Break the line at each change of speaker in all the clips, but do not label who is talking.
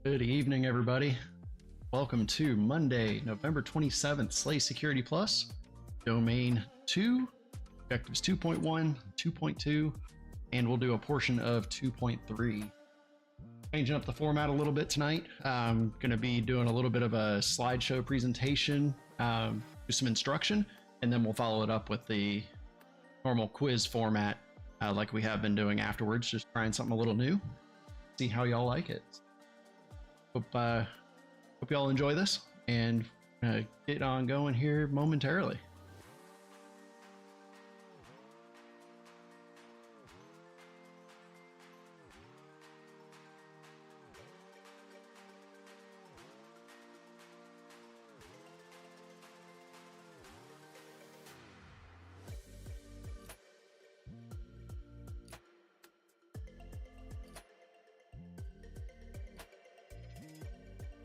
Good evening, everybody. Welcome to Monday, November 27th, Slay Security Plus, Domain 2, Objectives 2.1, 2.2, and we'll do a portion of 2.3. Changing up the format a little bit tonight. I'm going to be doing a little bit of a slideshow presentation, do some instruction, and then we'll follow it up with the normal quiz format like we have been doing afterwards, just trying something a little new. See how y'all like it. Hope y'all enjoy this and get on going here momentarily.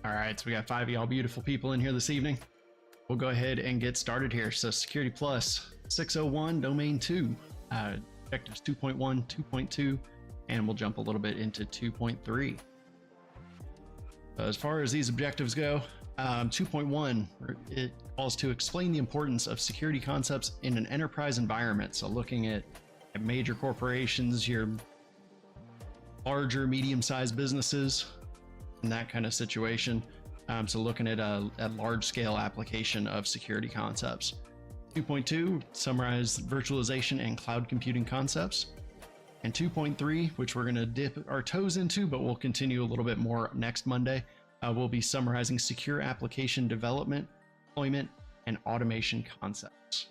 All right, so we got 5 of y'all beautiful people in here this evening. We'll go ahead and get started here. So Security Plus 601, Domain 2, Objectives 2.1, 2.2, and we'll jump a little bit into 2.3. As far as these objectives go, 2.1, it calls to explain the importance of security concepts in an enterprise environment. So looking at major corporations, your larger, medium-sized businesses, in that kind of situation. So looking at a large-scale application of security concepts. 2.2, summarize virtualization and cloud computing concepts. And 2.3, which we're going to dip our toes into, but we'll continue a little bit more next Monday, we'll be summarizing secure application development, deployment, and automation concepts.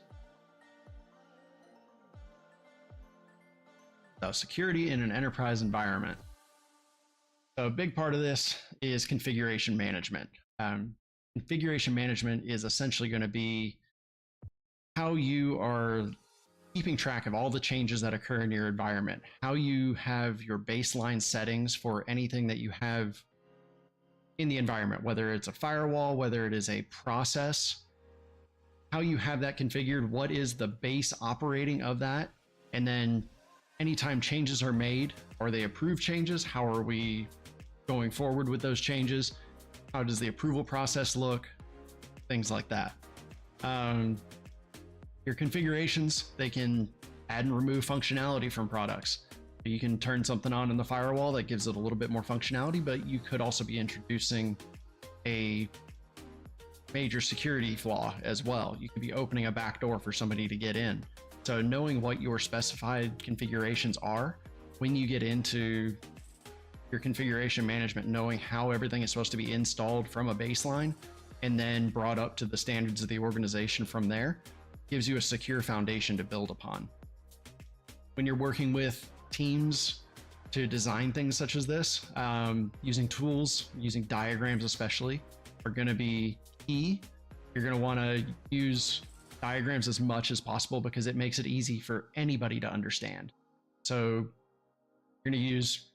So security in an enterprise environment. So a big part of this is configuration management. Configuration management is essentially going to be how you are keeping track of all the changes that occur in your environment, how you have your baseline settings for anything that you have in the environment, whether it's a firewall, whether it is a process, how you have that configured, what is the base operating of that, and then anytime changes are made, are they approved changes? How are we going forward with those changes? How does the approval process look? Things like that. Your configurations, they can add and remove functionality from products. You can turn something on in the firewall that gives it a little bit more functionality, but you could also be introducing a major security flaw as well. You could be opening a backdoor for somebody to get in. So knowing what your specified configurations are when you get into your configuration management, knowing how everything is supposed to be installed from a baseline and then brought up to the standards of the organization from there, gives you a secure foundation to build upon. When you're working with teams to design things such as this, using tools, using diagrams especially, are going to be key. You're going to want to use diagrams as much as possible because it makes it easy for anybody to understand. So you're going to use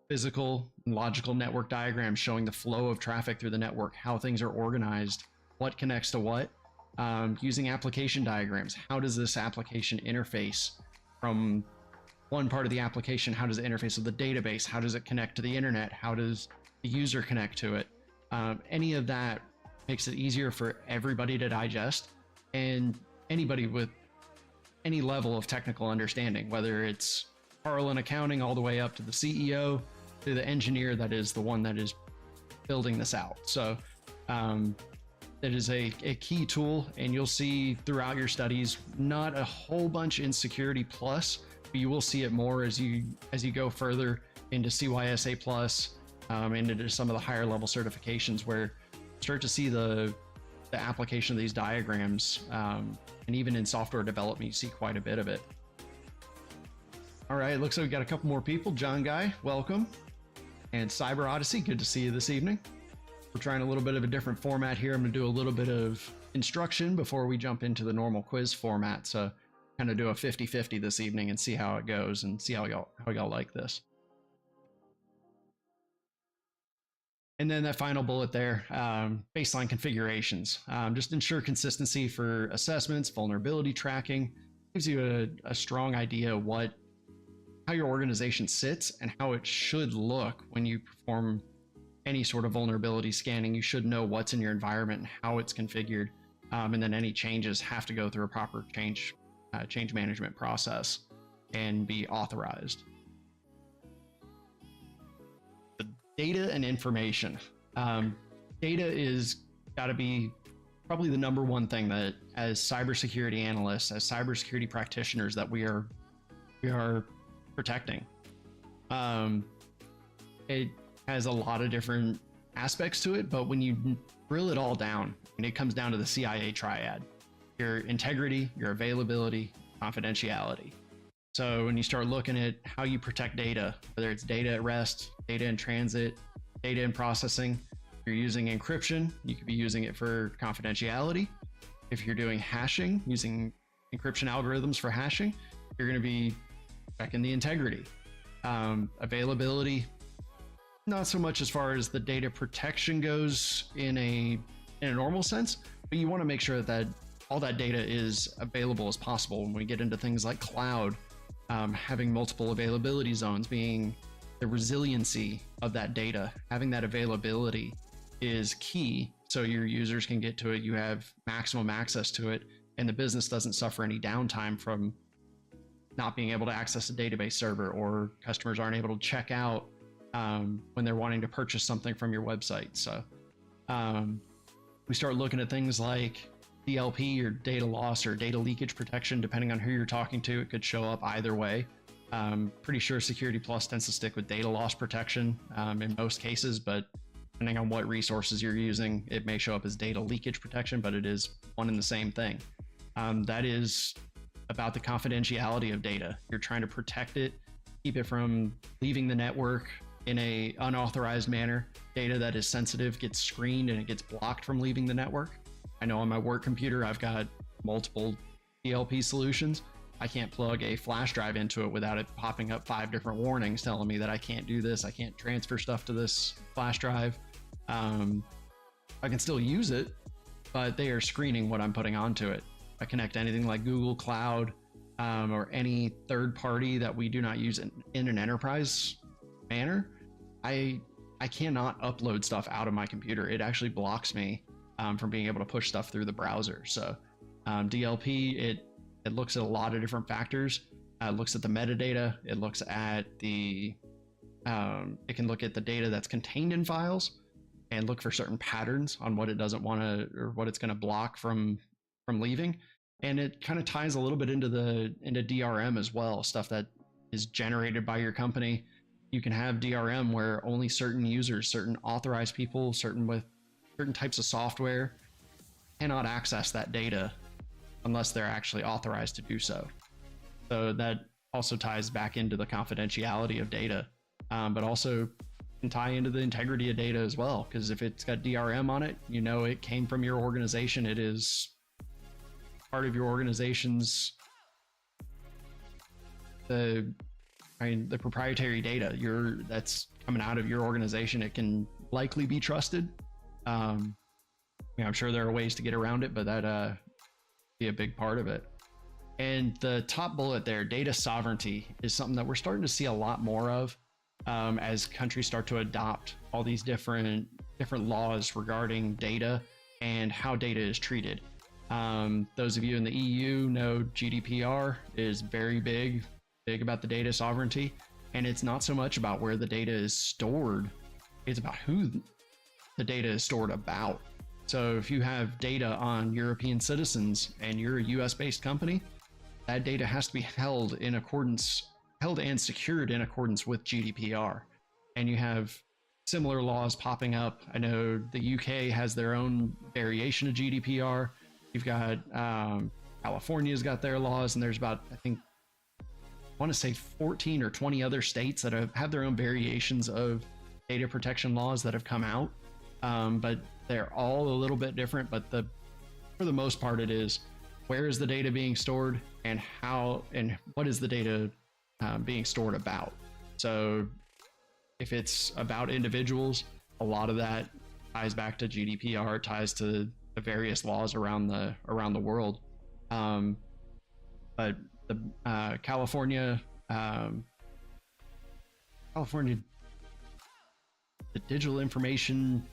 physical and logical network diagrams showing the flow of traffic through the network, how things are organized, what connects to what. Using application diagrams, how does this application interface from one part of the application? How does it interface with the database? How does it connect to the internet? How does the user connect to it? Any of that makes it easier for everybody to digest, and anybody with any level of technical understanding, whether it's Carl in accounting all the way up to the CEO, to the engineer that is the one that is building this out. So that is a key tool, and you'll see throughout your studies, not a whole bunch in Security Plus, but you will see it more as you go further into CYSA Plus, into some of the higher level certifications, where you start to see the application of these diagrams, and even in software development, you see quite a bit of it. All right, looks like we got a couple more people. John Guy, welcome. And Cyber Odyssey, good to see you this evening. We're trying a little bit of a different format here. I'm going to do a little bit of instruction before we jump into the normal quiz format. So kind of do a 50-50 this evening and see how it goes and see how y'all like this. And then that final bullet there, baseline configurations. Just ensure consistency for assessments, vulnerability tracking. Gives you a strong idea of how your organization sits and how it should look when you perform any sort of vulnerability scanning. You should know what's in your environment and how it's configured. And then any changes have to go through a proper change management process and be authorized. The data and information. Data is got to be probably the number one thing that, as cybersecurity analysts, as cybersecurity practitioners, that we are protecting. It has a lot of different aspects to it, but when you drill it all down, and it comes down to the CIA triad: your integrity, your availability, confidentiality. So when you start looking at how you protect data, whether it's data at rest, data in transit, data in processing, if you're using encryption, you could be using it for confidentiality. If you're doing hashing, using encryption algorithms for hashing, you're going to be checking the integrity. Availability, not so much as far as the data protection goes in a normal sense, but you want to make sure that all that data is available as possible. When we get into things like cloud, having multiple availability zones, being the resiliency of that data, having that availability is key, so your users can get to it, you have maximum access to it, and the business doesn't suffer any downtime from not being able to access a database server, or customers aren't able to check out when they're wanting to purchase something from your website. So we start looking at things like DLP, or data loss or data leakage protection. Depending on who you're talking to, it could show up either way. Pretty sure Security Plus tends to stick with data loss protection in most cases, but depending on what resources you're using, it may show up as data leakage protection, but it is one and the same thing. That is about the confidentiality of data. You're trying to protect it, keep it from leaving the network in a unauthorized manner. Data that is sensitive gets screened and it gets blocked from leaving the network. I know on my work computer, I've got multiple DLP solutions. I can't plug a flash drive into it without it popping up 5 different warnings telling me that I can't do this. I can't transfer stuff to this flash drive. I can still use it, but they are screening what I'm putting onto it. I connect anything like Google Cloud or any third party that we do not use in an enterprise manner. I cannot upload stuff out of my computer. It actually blocks me from being able to push stuff through the browser. So DLP, it looks at a lot of different factors. It looks at the metadata. It looks at it can look at the data that's contained in files and look for certain patterns on what it doesn't want to, or what it's going to block from leaving. And it kind of ties a little bit into DRM as well, stuff that is generated by your company. You can have DRM where only certain users, certain authorized people, certain types of software cannot access that data unless they're actually authorized to do so. So that also ties back into the confidentiality of data, but also can tie into the integrity of data as well. Because if it's got DRM on it, you know it came from your organization. It is part of your organization's the proprietary data that's coming out of your organization. It can likely be trusted. I'm sure there are ways to get around it, but that be a big part of it. And the top bullet there, data sovereignty, is something that we're starting to see a lot more of as countries start to adopt all these different laws regarding data and how data is treated. Those of you in the EU know GDPR is very big about the data sovereignty, and it's not so much about where the data is stored, it's about who the data is stored about. So if you have data on European citizens and you're a US based company, that data has to be held and secured in accordance with GDPR. And you have similar laws popping up. I know the UK has their own variation of GDPR. You've got California's got their laws, and there's about, I want to say 14 or 20 other states that have their own variations of data protection laws that have come out. but they're all a little bit different. But for the most part, it is where is the data being stored and how and what is the data being stored about. So if it's about individuals, a lot of that ties back to GDPR, ties to the various laws around the world. But the California, the Digital Information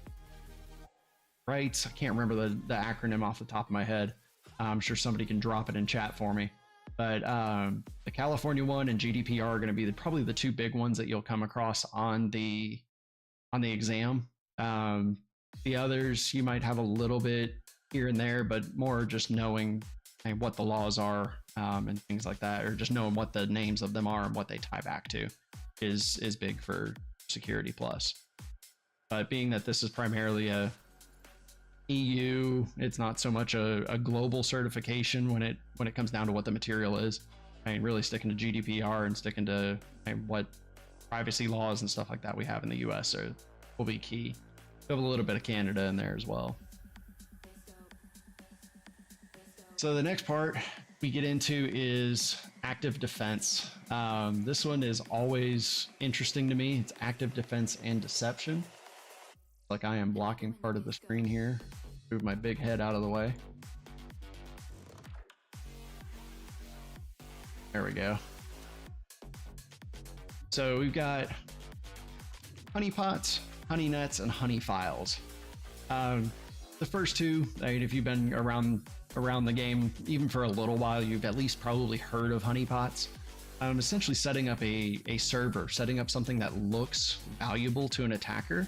Rights, I can't remember the acronym off the top of my head. I'm sure somebody can drop it in chat for me. But the California one and GDPR are going to be probably the two big ones that you'll come across on the exam. The others you might have a little bit here and there, but more just knowing what the laws are and things like that, or just knowing what the names of them are and what they tie back to is big for Security Plus. But being that this is primarily a EU, it's not so much a global certification when it comes down to what the material is. I mean, really sticking to GDPR and sticking to what privacy laws and stuff like that we have in the US will be key. We have a little bit of Canada in there as well. So the next part we get into is active defense. This one is always interesting to me. It's active defense and deception. Like I am blocking part of the screen here. Move my big head out of the way. There we go. So we've got honeypots, honey nets, and honey files. The first two, I mean, if you've been around the game even for a little while, you've at least probably heard of honeypots. Essentially setting up a server, setting up something that looks valuable to an attacker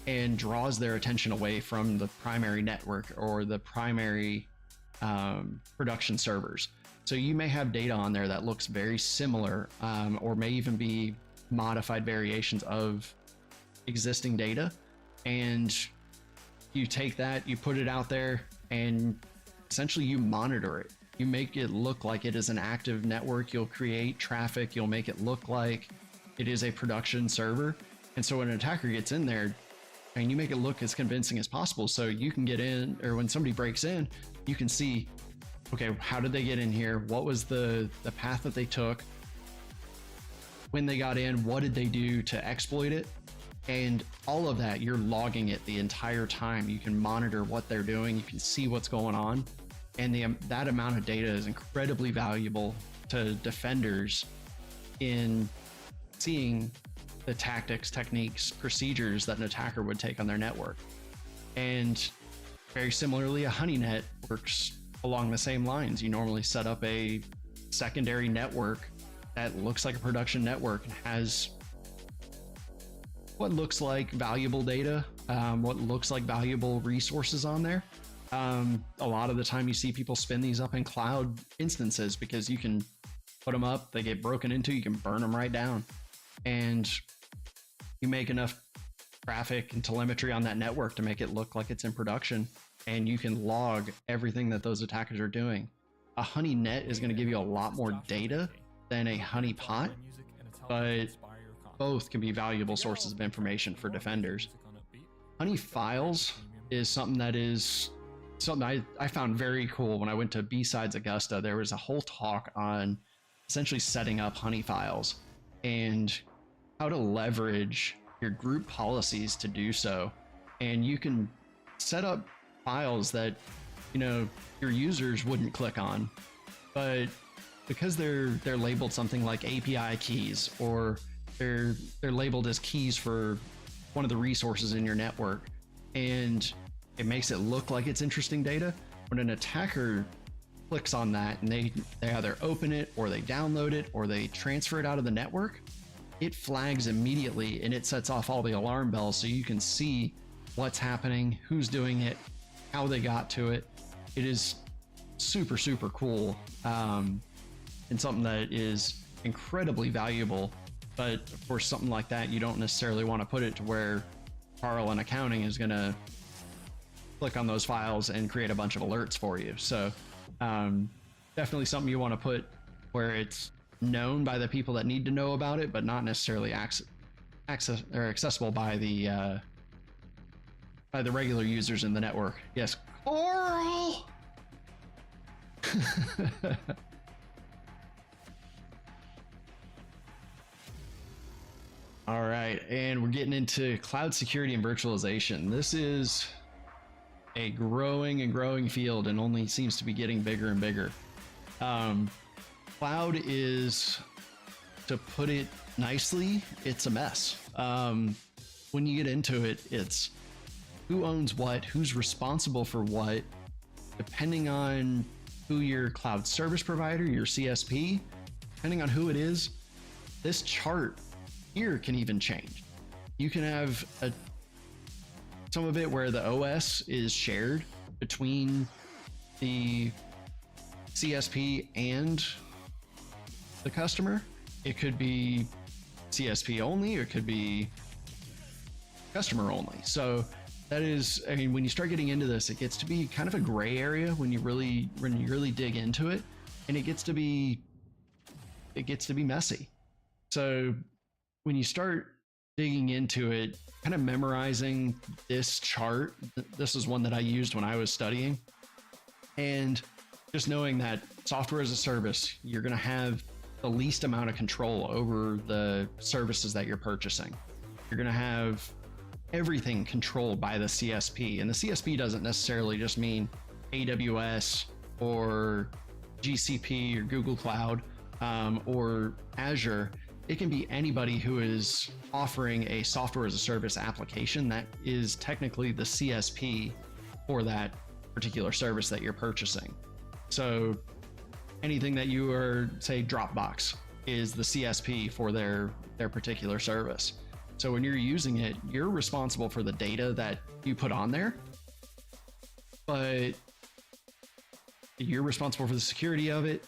and draws their attention away from the primary network or the primary production servers. So you may have data on there that looks very similar, or may even be modified variations of existing data. And you take that, you put it out there, and essentially you monitor it. You make it look like it is an active network. You'll create traffic. You'll make it look like it is a production server. And so when an attacker gets in there, and you make it look as convincing as possible, so you can get in, or when somebody breaks in, you can see, okay, how did they get in here? What was the path that they took? When they got in, what did they do to exploit it? And all of that, you're logging it the entire time. You can monitor what they're doing. You can see what's going on. And that amount of data is incredibly valuable to defenders in seeing the tactics, techniques, procedures that an attacker would take on their network. And very similarly, a honey net works along the same lines. You normally set up a secondary network that looks like a production network and has what looks like valuable data, what looks like valuable resources on there. A lot of the time you see people spin these up in cloud instances because you can put them up, they get broken into, you can burn them right down. And you make enough traffic and telemetry on that network to make it look like it's in production, and you can log everything that those attackers are doing. A honey net is going to give you a lot more data than a honey pot, but both can be valuable sources of information for defenders. Honey files is something I found very cool. When I went to B-Sides Augusta, there was a whole talk on essentially setting up honey files and how to leverage your group policies to do so. And you can set up files that, your users wouldn't click on, but because they're labeled something like API keys, or they're labeled as keys for one of the resources in your network, and it makes it look like it's interesting data. When an attacker clicks on that and they either open it or they download it or they transfer it out of the network, it flags immediately and it sets off all the alarm bells so you can see what's happening, who's doing it, how they got to it. It is super, super cool, and something that is incredibly valuable. But of course, something like that, you don't necessarily want to put it to where Carl in accounting is going to click on those files and create a bunch of alerts for you. So definitely something you want to put where it's known by the people that need to know about it, but not necessarily access or accessible by the by the regular users in the network. Yes, Coral. All right, and we're getting into cloud security and virtualization. This is a growing and growing field and only seems to be getting bigger and bigger. Cloud is, to put it nicely, it's a mess. When you get into it, it's who owns what, who's responsible for what, depending on who your cloud service provider, your CSP, depending on who it is, this chart here can even change. You can have some of it where the OS is shared between the CSP and the customer. It could be CSP only, or it could be customer only. So that is, I mean, when you start getting into this, it gets to be kind of a gray area when you really dig into it, and it gets to be messy. So when you start digging into it, kind of memorizing this chart, this is one that I used when I was studying, and just knowing that software as a service, you're going to have the least amount of control over the services that you're purchasing. You're going to have everything controlled by the CSP, and the CSP doesn't necessarily just mean AWS or GCP or Google Cloud or Azure. It can be anybody who is offering a software as a service application that is technically the CSP for that particular service that you're purchasing. So anything that you are, say, Dropbox is the CSP for their particular service. So when you're using it, you're responsible for the data that you put on there, but you're responsible for the security of it.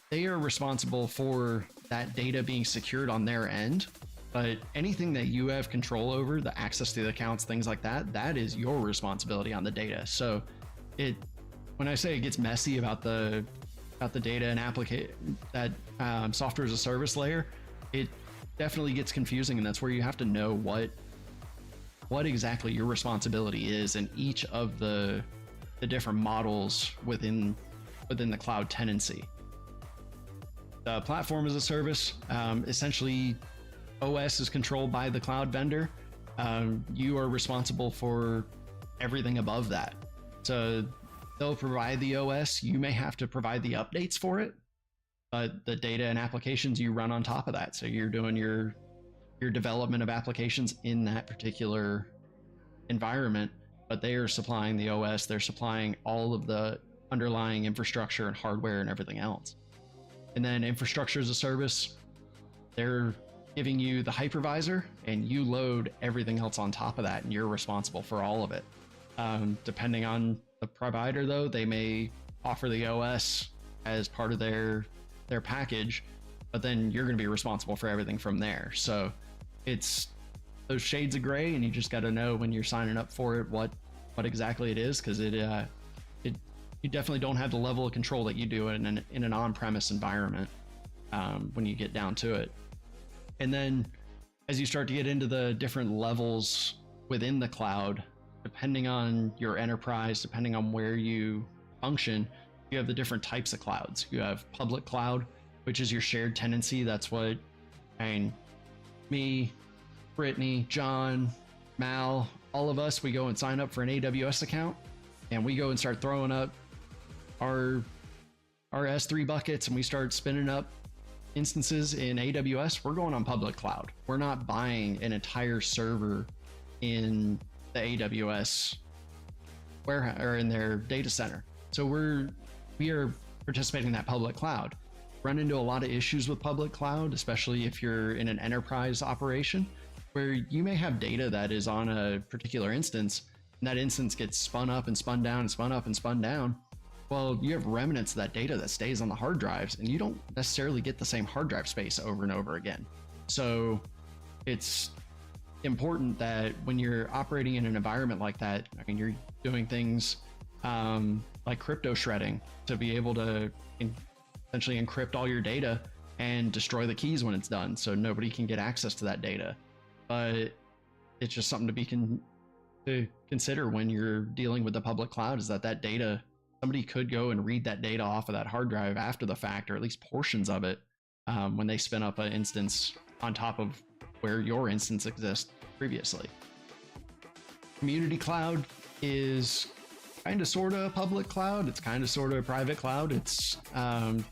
They are responsible for that data being secured on their end, but anything that you have control over, the access to the accounts, things like that, that is your responsibility on the data. So when I say it gets messy about the data and that software as a service layer, it definitely gets confusing, and that's where you have to know what exactly your responsibility is in each of the different models within the cloud tenancy. The platform as a service, essentially OS is controlled by the cloud vendor. You are responsible for everything above that. So they'll provide the OS. You may have to provide the updates for it, but the data and applications you run on top of that. So you're doing your development of applications in that particular environment, but they are supplying the OS. They're supplying all of the underlying infrastructure and hardware and everything else. And then infrastructure as a service, they're giving you the hypervisor, and you load everything else on top of that, and you're responsible for all of it. Depending on the provider, though, they may offer the OS as part of their package, but then you're going to be responsible for everything from there. So it's those shades of gray, and you just got to know when you're signing up for it what exactly it is, because you definitely don't have the level of control that you do in an on-premise environment when you get down to it. And then as you start to get into the different levels within the cloud, depending on your enterprise, depending on where you function, you have the different types of clouds. You have public cloud, which is your shared tenancy. That's what, me, Brittany, John, Mal, all of us, we go and sign up for an AWS account, and we go and start throwing up our S3 buckets, and we start spinning up instances in AWS. We're going on public cloud. We're not buying an entire server in the AWS warehouse or in their data center. So we are participating in that public cloud. Run into a lot of issues with public cloud, especially if you're in an enterprise operation, where you may have data that is on a particular instance, and that instance gets spun up and spun down and spun up and spun down. Well, you have remnants of that data that stays on the hard drives, and you don't necessarily get the same hard drive space over and over again. So it's important that when you're operating in an environment like that, you're doing things like crypto shredding to be able to essentially encrypt all your data and destroy the keys when it's done, so nobody can get access to that data. But it's just something to to consider when you're dealing with the public cloud is that that data, somebody could go and read that data off of that hard drive after the fact, or at least portions of it, when they spin up an instance on top of where your instance exists previously. Community cloud is kind of sort of a public cloud. It's kind of sort of a private cloud. It's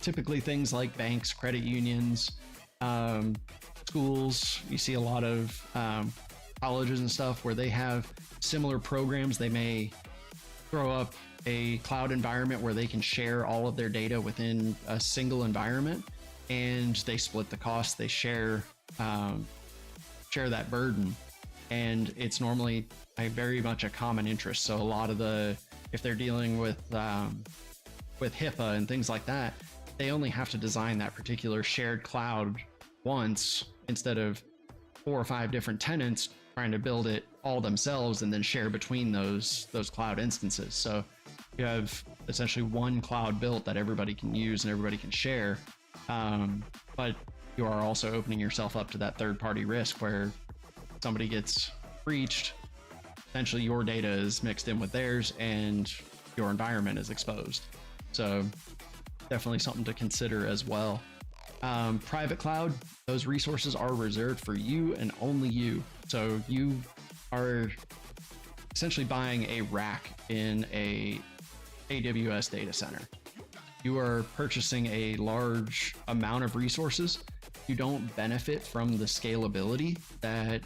typically things like banks, credit unions, schools. You see a lot of colleges and stuff where they have similar programs. They may throw up a cloud environment where they can share all of their data within a single environment, and they split the cost. They share that burden, and it's normally very much a common interest. So a lot of if they're dealing with HIPAA and things like that, they only have to design that particular shared cloud once instead of 4 or 5 different tenants trying to build it all themselves and then share between those cloud instances. So you have essentially one cloud built that everybody can use and everybody can share, but you are also opening yourself up to that third-party risk where somebody gets breached. Essentially, your data is mixed in with theirs and your environment is exposed. So definitely something to consider as well. Private cloud, those resources are reserved for you and only you. So you are essentially buying a rack in a AWS data center. You are purchasing a large amount of resources. You don't benefit from the scalability that,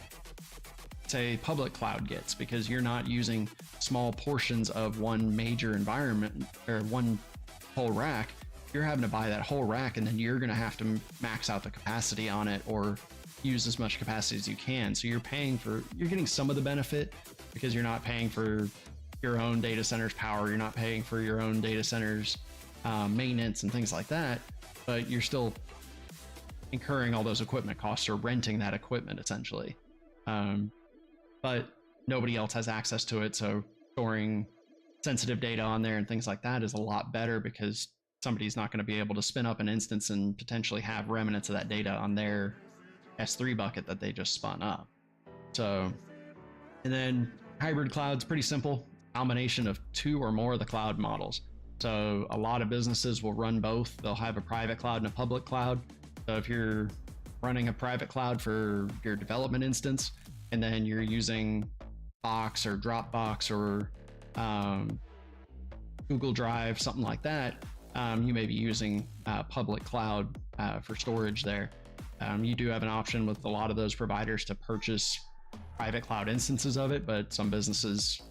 say, public cloud gets, because you're not using small portions of one major environment or one whole rack. You're having to buy that whole rack, and then you're going to have to max out the capacity on it or use as much capacity as you can. So you're getting some of the benefit because you're not paying for your own data center's power. You're not paying for your own data center's maintenance and things like that, but you're still incurring all those equipment costs or renting that equipment essentially. But nobody else has access to it. So storing sensitive data on there and things like that is a lot better because somebody's not going to be able to spin up an instance and potentially have remnants of that data on their S3 bucket that they just spun up. So, and then hybrid cloud's pretty simple, combination of 2 or more of the cloud models. So a lot of businesses will run both. They'll have a private cloud and a public cloud. So if you're running a private cloud for your development instance, and then you're using Box or Dropbox or Google Drive, something like that, you may be using public cloud for storage there. You do have an option with a lot of those providers to purchase private cloud instances of it, but some businesses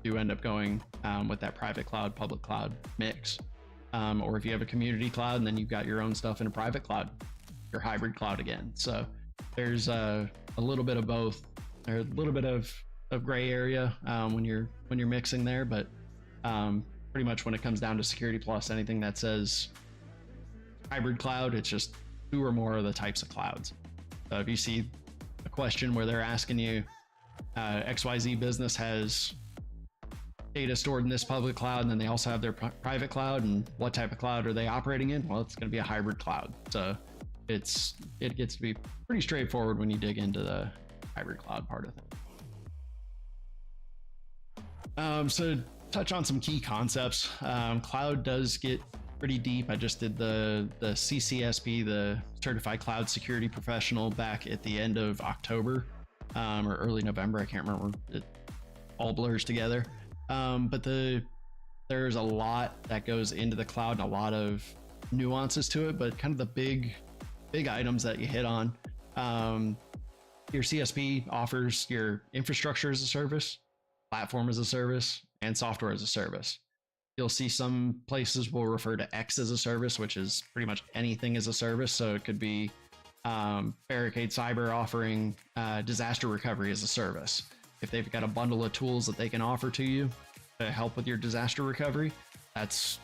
do end up going with that private cloud, public cloud mix. Or if you have a community cloud and then you've got your own stuff in a private cloud, your hybrid cloud again. So there's a little bit of both, or a little bit of gray area when you're mixing there, but pretty much when it comes down to Security Plus, anything that says hybrid cloud, it's just 2 or more of the types of clouds. So if you see a question where they're asking you, XYZ business has data stored in this public cloud, and then they also have their private cloud, and what type of cloud are they operating in? Well, it's going to be a hybrid cloud. So it gets to be pretty straightforward when you dig into the hybrid cloud part of it. So touch on some key concepts. Cloud does get pretty deep. I just did the CCSP, the Certified Cloud Security Professional, back at the end of October or early November. I can't remember. It all blurs together. But there's a lot that goes into the cloud and a lot of nuances to it, but kind of the big items that you hit on. Your CSP offers your infrastructure as a service, platform as a service, and software as a service. You'll see some places will refer to X as a service, which is pretty much anything as a service. So it could be Barricade Cyber offering disaster recovery as a service. If they've got a bundle of tools that they can offer to you to help with your disaster recovery, that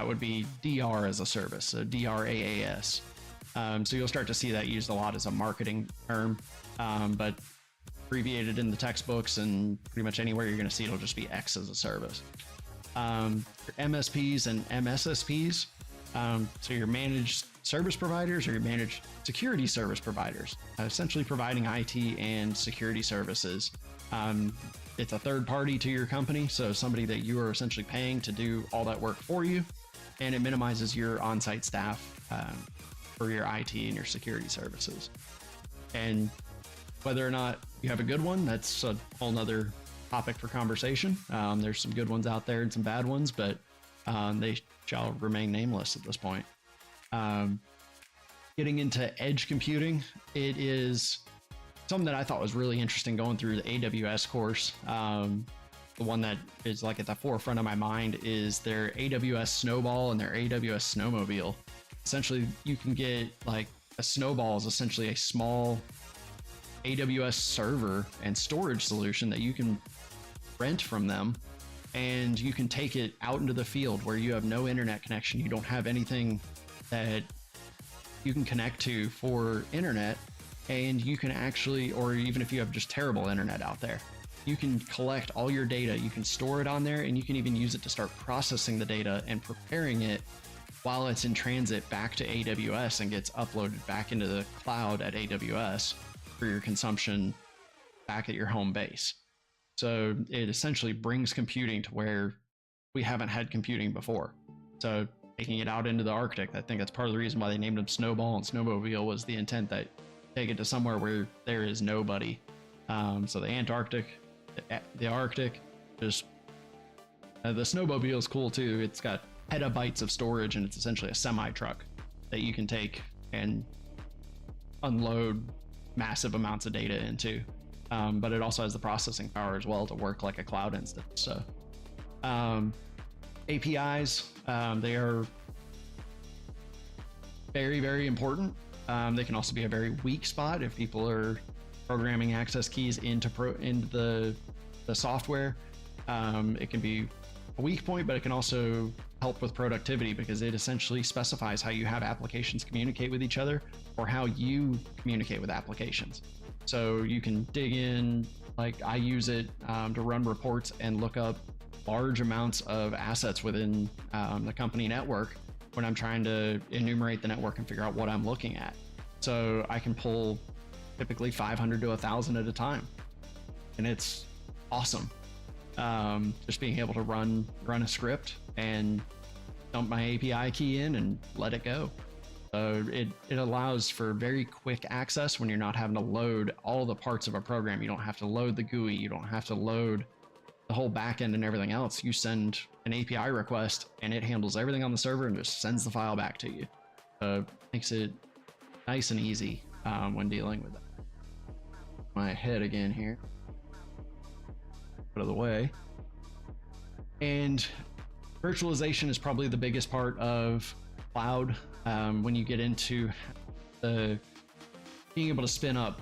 would be DR as a service, so DRAAS. So you'll start to see that used a lot as a marketing term, but abbreviated in the textbooks and pretty much anywhere you're going to see it'll just be X as a service. Your MSPs and MSSPs, so your managed service providers or your managed security service providers, essentially providing IT and security services. It's a third party to your company, so somebody that you are essentially paying to do all that work for you, and it minimizes your on-site staff for your IT and your security services. And whether or not you have a good one, that's a whole nother topic for conversation. There's some good ones out there and some bad ones, but they shall remain nameless at this point. Getting into edge computing, it is something that I thought was really interesting going through the AWS course. The one that is like at the forefront of my mind is their AWS Snowball and their AWS Snowmobile. Essentially, you can get like a Snowball is essentially a small AWS server and storage solution that you can rent from them, and you can take it out into the field where you have no internet connection. You don't have anything that you can connect to for internet, and you can actually, or even if you have just terrible internet out there, you can collect all your data, you can store it on there, and you can even use it to start processing the data and preparing it while it's in transit back to AWS and gets uploaded back into the cloud at AWS for your consumption back at your home base. So it essentially brings computing to where we haven't had computing before. So taking it out into the Arctic, I think that's part of the reason why they named them Snowball and Snowmobile, was the intent that take it to somewhere where there is nobody. So the Antarctic, the Arctic, just the Snowmobile is cool too. It's got petabytes of storage, and it's essentially a semi truck that you can take and unload massive amounts of data into. But it also has the processing power as well to work like a cloud instance. So APIs, they are very, very important. They can also be a very weak spot if people are programming access keys into the software. It can be a weak point, but it can also help with productivity because it essentially specifies how you have applications communicate with each other, or how you communicate with applications. So you can dig in, like I use it to run reports and look up large amounts of assets within the company network when I'm trying to enumerate the network and figure out what I'm looking at. So I can pull typically 500 to 1,000 at a time, and it's awesome. Just being able to run a script and dump my API key in and let it go. So it allows for very quick access when you're not having to load all the parts of a program. You don't have to load the GUI. You don't have to load the whole backend and everything else. You send an API request and it handles everything on the server and just sends the file back to you. Makes it nice and easy when dealing with it. My head again here. Out of the way. And virtualization is probably the biggest part of cloud. When you get into the being able to spin up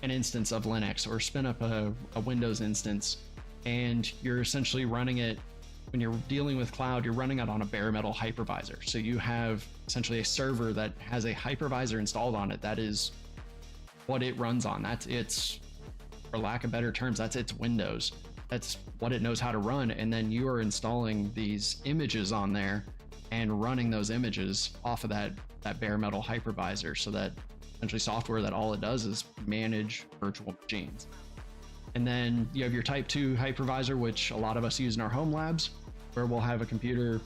an instance of Linux or spin up a Windows instance, and you're essentially running it, when you're dealing with cloud, you're running it on a bare metal hypervisor. So you have essentially a server that has a hypervisor installed on it. That is what it runs on. That's its, for lack of better terms, that's its Windows. That's what it knows how to run. And then you are installing these images on there and running those images off of that bare metal hypervisor, so that essentially software that all it does is manage virtual machines. And then you have your type 2 hypervisor, which a lot of us use in our home labs, where we'll have a computer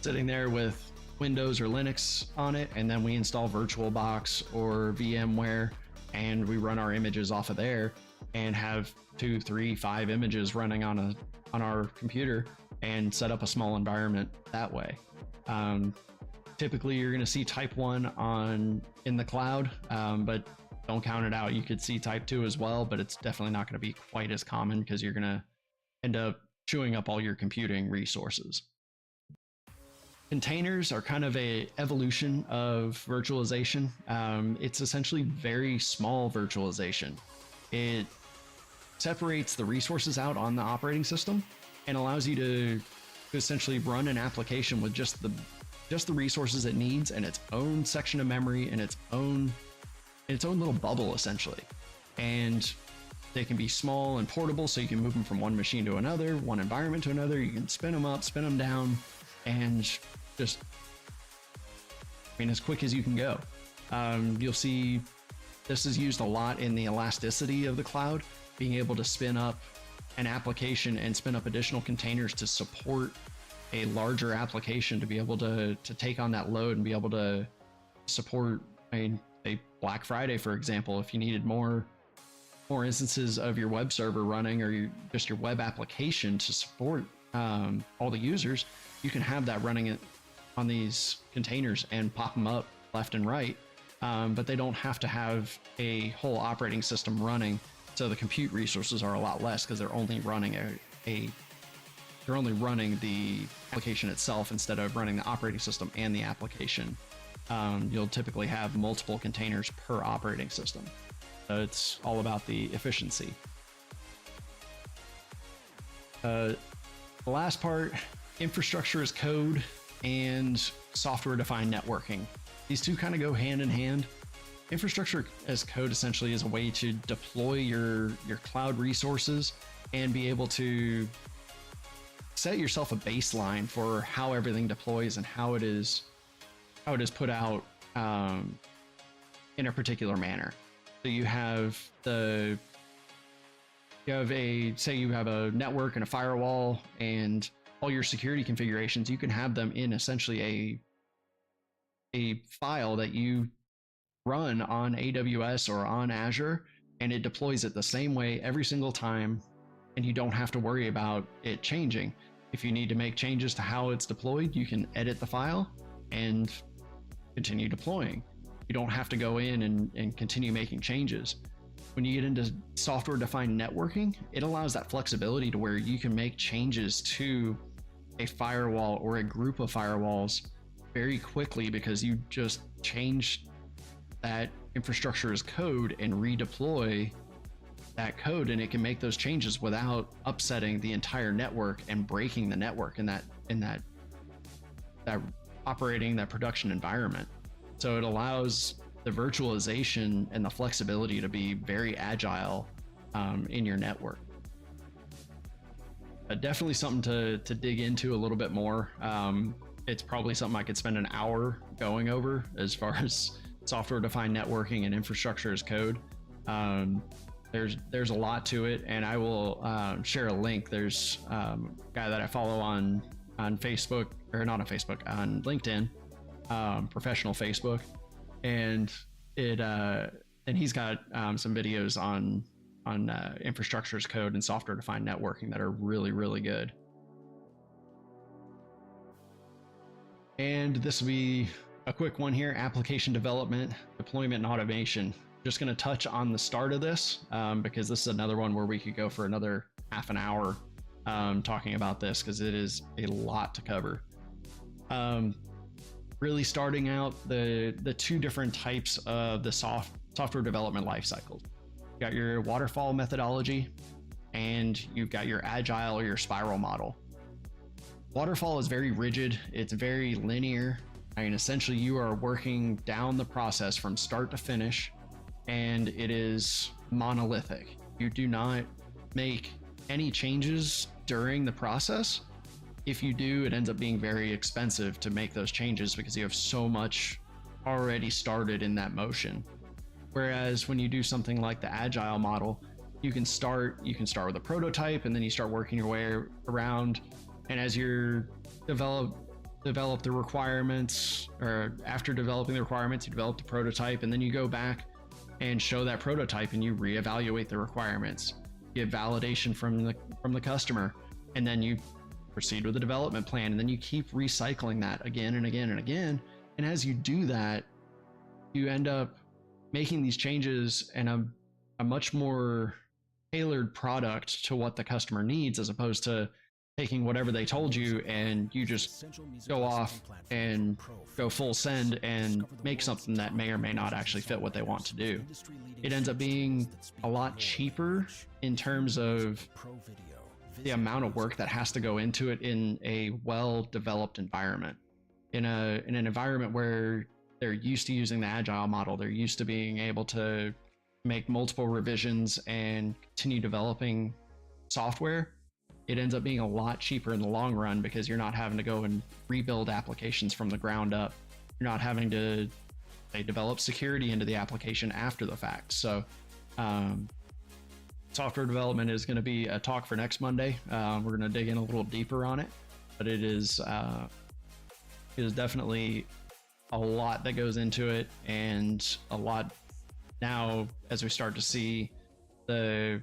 sitting there with Windows or Linux on it, and then we install VirtualBox or VMware, and we run our images off of there and have 2, 3, 5 images running on our computer and set up a small environment that way. Typically you're going to see type 1 in the cloud, but don't count it out. You could see type 2 as well, but it's definitely not going to be quite as common because you're going to end up chewing up all your computing resources. Containers are kind of a evolution of virtualization. It's essentially very small virtualization. It separates the resources out on the operating system and allows you to essentially run an application with just the resources it needs and its own section of memory and its own little bubble essentially. And they can be small and portable, so you can move them from one machine to another, one environment to another. You can spin them up, spin them down, and just mean, as quick as you can go. You'll see this is used a lot in the elasticity of the cloud, being able to spin up an application and spin up additional containers to support a larger application to be able to take on that load and be able to support, I mean, a Black Friday, for example, if you needed more instances of your web server running or just your web application to support all the users, you can have that running on these containers and pop them up left and right. But they don't have to have a whole operating system running, so the compute resources are a lot less because they're only running they're only running the application itself instead of running the operating system and the application. You'll typically have multiple containers per operating system. So it's all about the efficiency. The last part, infrastructure as code and software-defined networking. These two kind of go hand in hand. Infrastructure as code essentially is a way to deploy your cloud resources and be able to set yourself a baseline for how everything deploys and how it is put out in a particular manner. So you have say you have a network and a firewall and all your security configurations, you can have them in essentially a file that you run on AWS or on Azure, and it deploys it the same way every single time, and you don't have to worry about it changing. If you need to make changes to how it's deployed, you can edit the file and continue deploying. You don't have to go in and continue making changes. When you get into software-defined networking, it allows that flexibility to where you can make changes to a firewall or a group of firewalls very quickly because you just change that infrastructure as code and redeploy that code, and it can make those changes without upsetting the entire network and breaking the network in that operating that production environment. So it allows the virtualization and the flexibility to be very agile in your network. Definitely something to dig into a little bit more. It's probably something I could spend an hour going over as far as software-defined networking and infrastructure as code. There's a lot to it, and I will share a link. There's a guy that I follow on Facebook, or not on Facebook, on LinkedIn, professional Facebook, and he's got some videos on infrastructure as code and software-defined networking that are really, really good. And this will be a quick one here: application development, deployment, and automation. Just going to touch on the start of this because this is another one where we could go for another half an hour talking about this because it is a lot to cover. Really starting out the two different types of the software development lifecycle. You got your waterfall methodology and you've got your agile or your spiral model. Waterfall is very rigid. It's very linear. I mean, essentially you are working down the process from start to finish, and it is monolithic. You do not make any changes during the process. If you do, it ends up being very expensive to make those changes because you have so much already started in that motion. Whereas when you do something like the agile model, you can start with a prototype, and then you start working your way around. And as you're develop the requirements, or after developing the requirements, you develop the prototype, and then you go back and show that prototype and you reevaluate the requirements, get validation from the customer, and then you proceed with the development plan, and then you keep recycling that again and again and again. And as you do that, you end up making these changes in a much more tailored product to what the customer needs, as opposed to taking whatever they told you and you just go off and go full send and make something that may or may not actually fit what they want to do. It ends up being a lot cheaper in terms of the amount of work that has to go into it in a well-developed environment. In an environment where they're used to using the agile model, they're used to being able to make multiple revisions and continue developing software, it ends up being a lot cheaper in the long run because you're not having to go and rebuild applications from the ground up you're not having to develop security into the application after the fact. So software development is going to be a talk for next Monday. We're going to dig in a little deeper on it, but it is definitely a lot that goes into it, and a lot now as we start to see the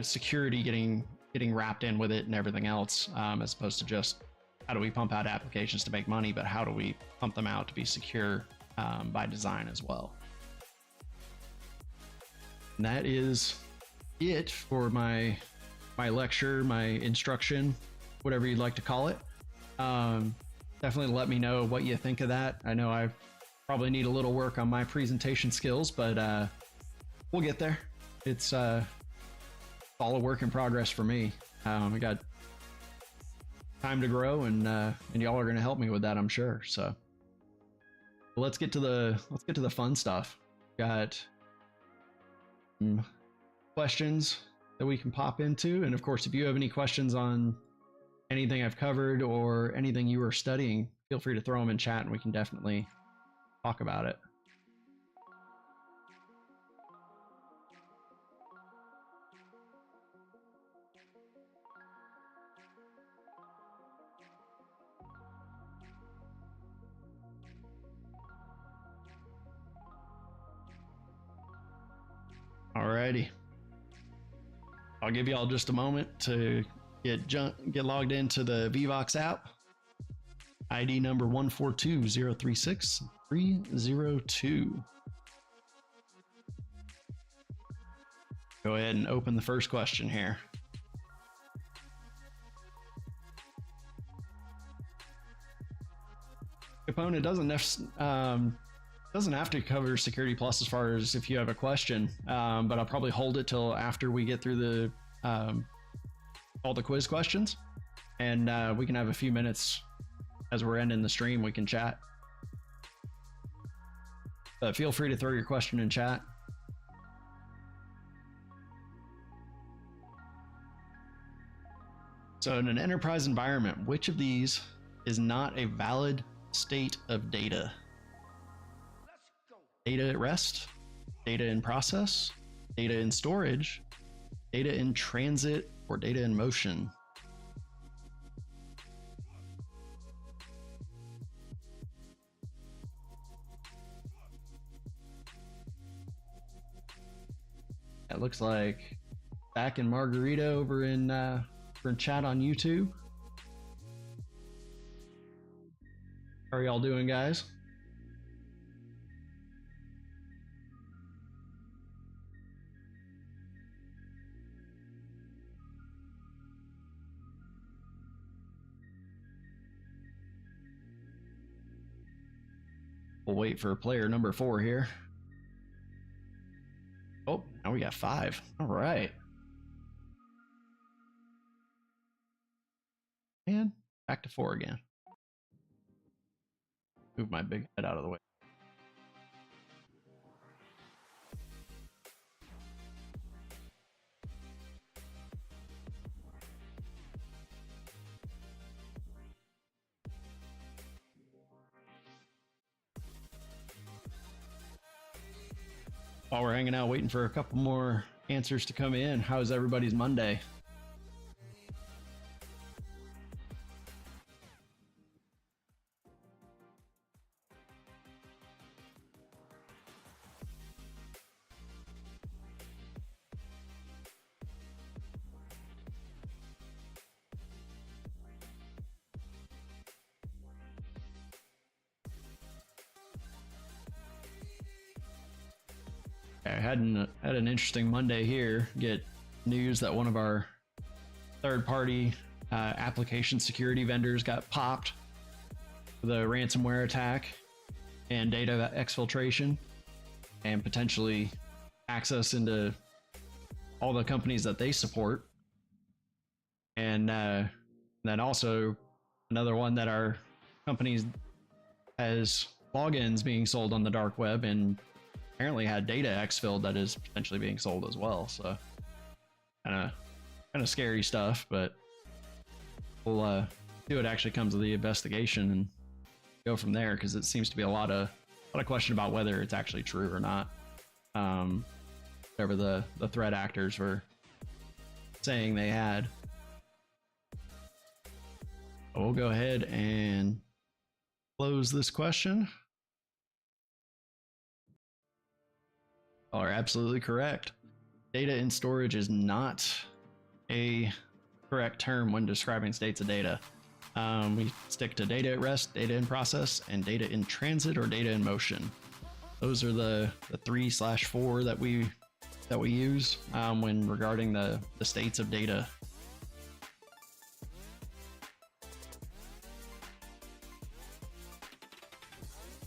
security getting wrapped in with it and everything else, as opposed to just how do we pump out applications to make money, but how do we pump them out to be secure by design as well. And that is it for my lecture, my instruction, whatever you'd like to call it. Definitely let me know what you think of that. I know I probably need a little work on my presentation skills, but we'll get there. It's all a work in progress for me. I got time to grow, and y'all are going to help me with that, I'm sure. So let's get to the fun stuff. Got some questions that we can pop into, and of course, if you have any questions on anything I've covered or anything you are studying, feel free to throw them in chat, and we can definitely talk about it. Alrighty, I'll give y'all just a moment to get logged into the Vivox app. ID number 142036302. Go ahead and open the first question here. Opponent doesn't have to cover Security Plus as far as if you have a question, but I'll probably hold it till after we get through the all the quiz questions, and we can have a few minutes as we're ending the stream. We can chat, but feel free to throw your question in chat. So in an enterprise environment, which of these is not a valid state of data? Data at rest, data in process, data in storage, data in transit, or data in motion? It looks like Zach and Margarita over in chat on YouTube. How are y'all doing, guys? We'll wait for player number 4 here. Oh, now we got 5. All right. And back to 4 again. Move my big head out of the way. While we're hanging out waiting for a couple more answers to come in, how's everybody's Monday? I had an interesting Monday here. Get news that one of our third-party application security vendors got popped with a ransomware attack and data exfiltration, and potentially access into all the companies that they support. And then also another one that our company has logins being sold on the dark web, and apparently had data exfilled that is potentially being sold as well. So kind of scary stuff, but we'll see what actually comes of the investigation and go from there, because it seems to be a lot of question about whether it's actually true or not. Whatever the threat actors were saying they had. We'll go ahead and close this question. You are absolutely correct. Data in storage is not a correct term when describing states of data. We stick to data at rest, data in process, and data in transit or data in motion. Those are the 3/4 that we use when regarding the states of data.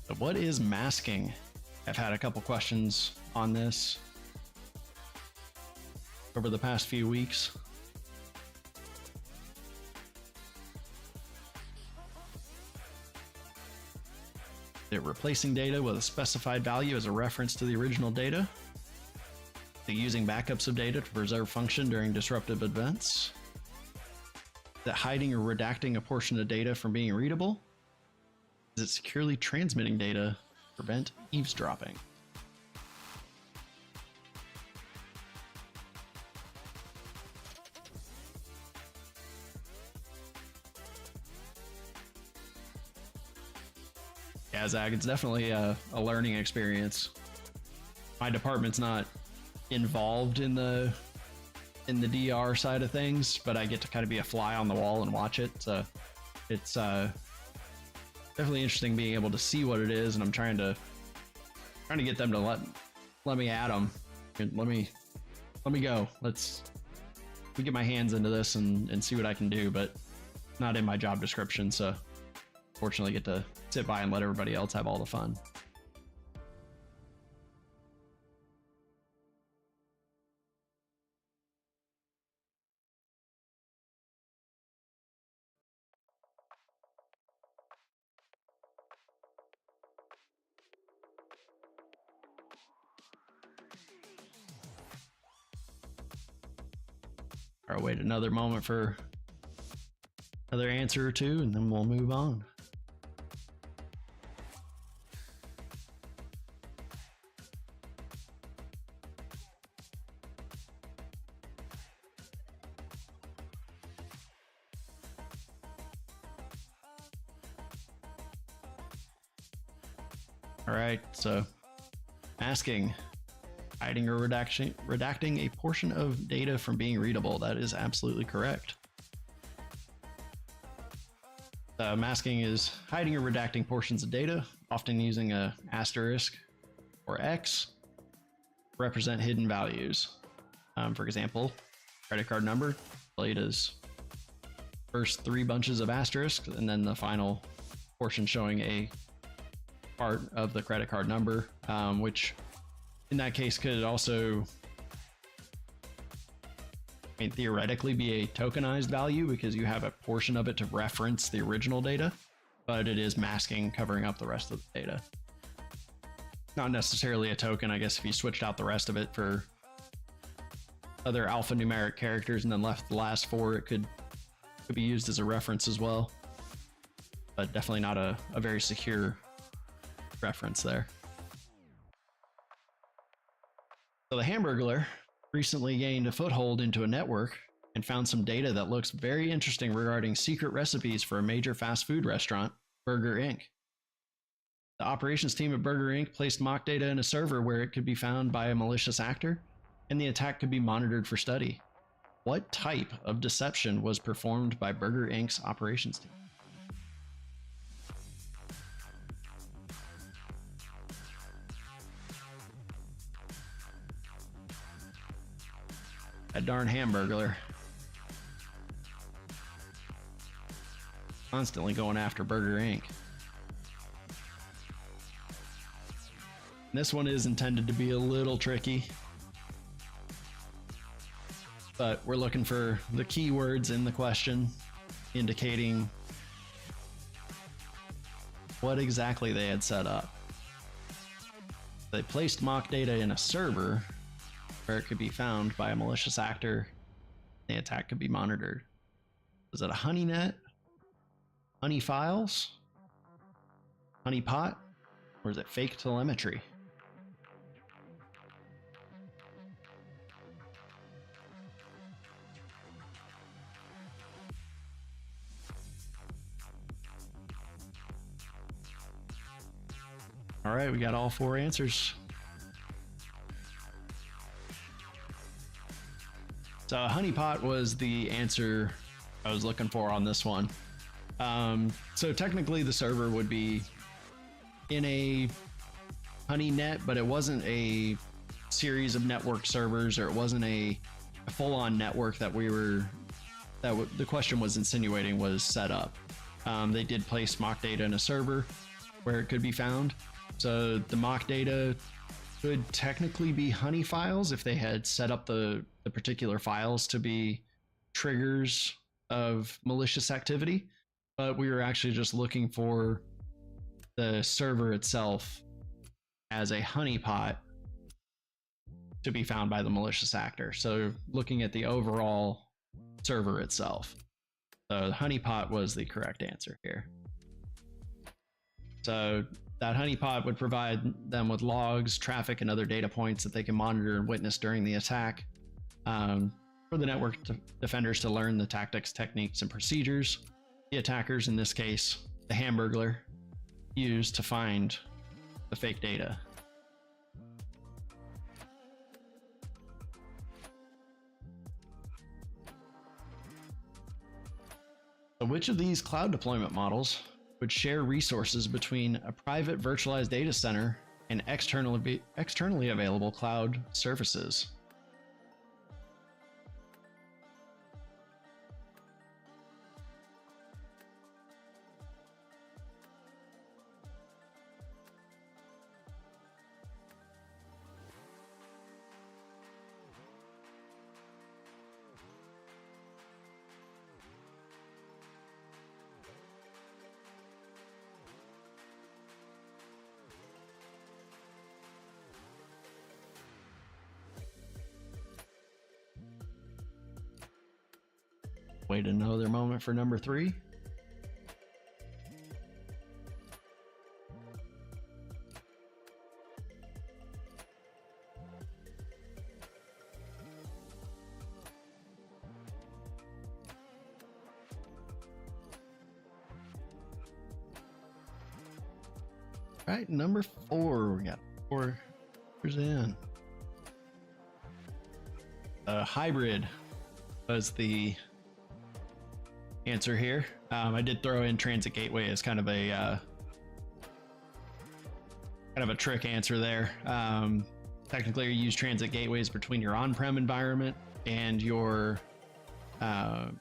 So what is masking? I've had a couple questions on this over the past few weeks. They're replacing data with a specified value as a reference to the original data. They're using backups of data to preserve function during disruptive events. That hiding or redacting a portion of data from being readable. Is it securely transmitting data to prevent eavesdropping? Yeah, Zach, it's definitely a learning experience. My department's not involved in the DR side of things, but I get to kind of be a fly on the wall and watch it. So it's definitely interesting being able to see what it is, and I'm trying to get them to let me at them. Let me go. Let me get my hands into this and see what I can do, but not in my job description. So fortunately get to sit by and let everybody else have all the fun. All right, wait another moment for another answer or two, and then we'll move on. All right, so asking, hiding or redacting a portion of data from being readable. That is absolutely correct. Masking is hiding or redacting portions of data, often using a asterisk or X to represent hidden values. For example, credit card number displayed as first 3 bunches of asterisks, and then the final portion showing a part of the credit card number, which in that case could also, theoretically be a tokenized value because you have a portion of it to reference the original data, but it is masking, covering up the rest of the data. Not necessarily a token, I guess. If you switched out the rest of it for other alphanumeric characters and then left the last 4, it could be used as a reference as well, but definitely not a very secure reference there. So the Hamburglar recently gained a foothold into a network and found some data that looks very interesting regarding secret recipes for a major fast food restaurant, Burger Inc. The operations team at Burger Inc. placed mock data in a server where it could be found by a malicious actor, and the attack could be monitored for study. What type of deception was performed by Burger Inc.'s operations team? That darn Hamburglar. Constantly going after Burger Inc. This one is intended to be a little tricky, but we're looking for the keywords in the question indicating what exactly they had set up. They placed mock data in a server where it could be found by a malicious actor. The attack could be monitored. Was it a honey net? Honey files? honeypot, or is it fake telemetry? All right, we got all 4 answers. So honeypot was the answer I was looking for on this one. So technically the server would be in a honey net, but it wasn't a series of network servers, or it wasn't a full-on network that the question was insinuating was set up. They did place mock data in a server where it could be found. So the mock data could technically be honey files if they had set up the particular files to be triggers of malicious activity. But we were actually just looking for the server itself as a honeypot to be found by the malicious actor. So looking at the overall server itself. So the honeypot was the correct answer here. So that honeypot would provide them with logs, traffic, and other data points that they can monitor and witness during the attack, for the network defenders to learn the tactics, techniques, and procedures the attackers, in this case the Hamburglar, used to find the fake data. So which of these cloud deployment models would share resources between a private virtualized data center and externally available cloud services? Wait another moment for number 3. All right, number 4. We got 4 in. Hybrid was the answer here. I did throw in transit gateway as kind of a trick answer there. Technically, you use transit gateways between your on-prem environment and your and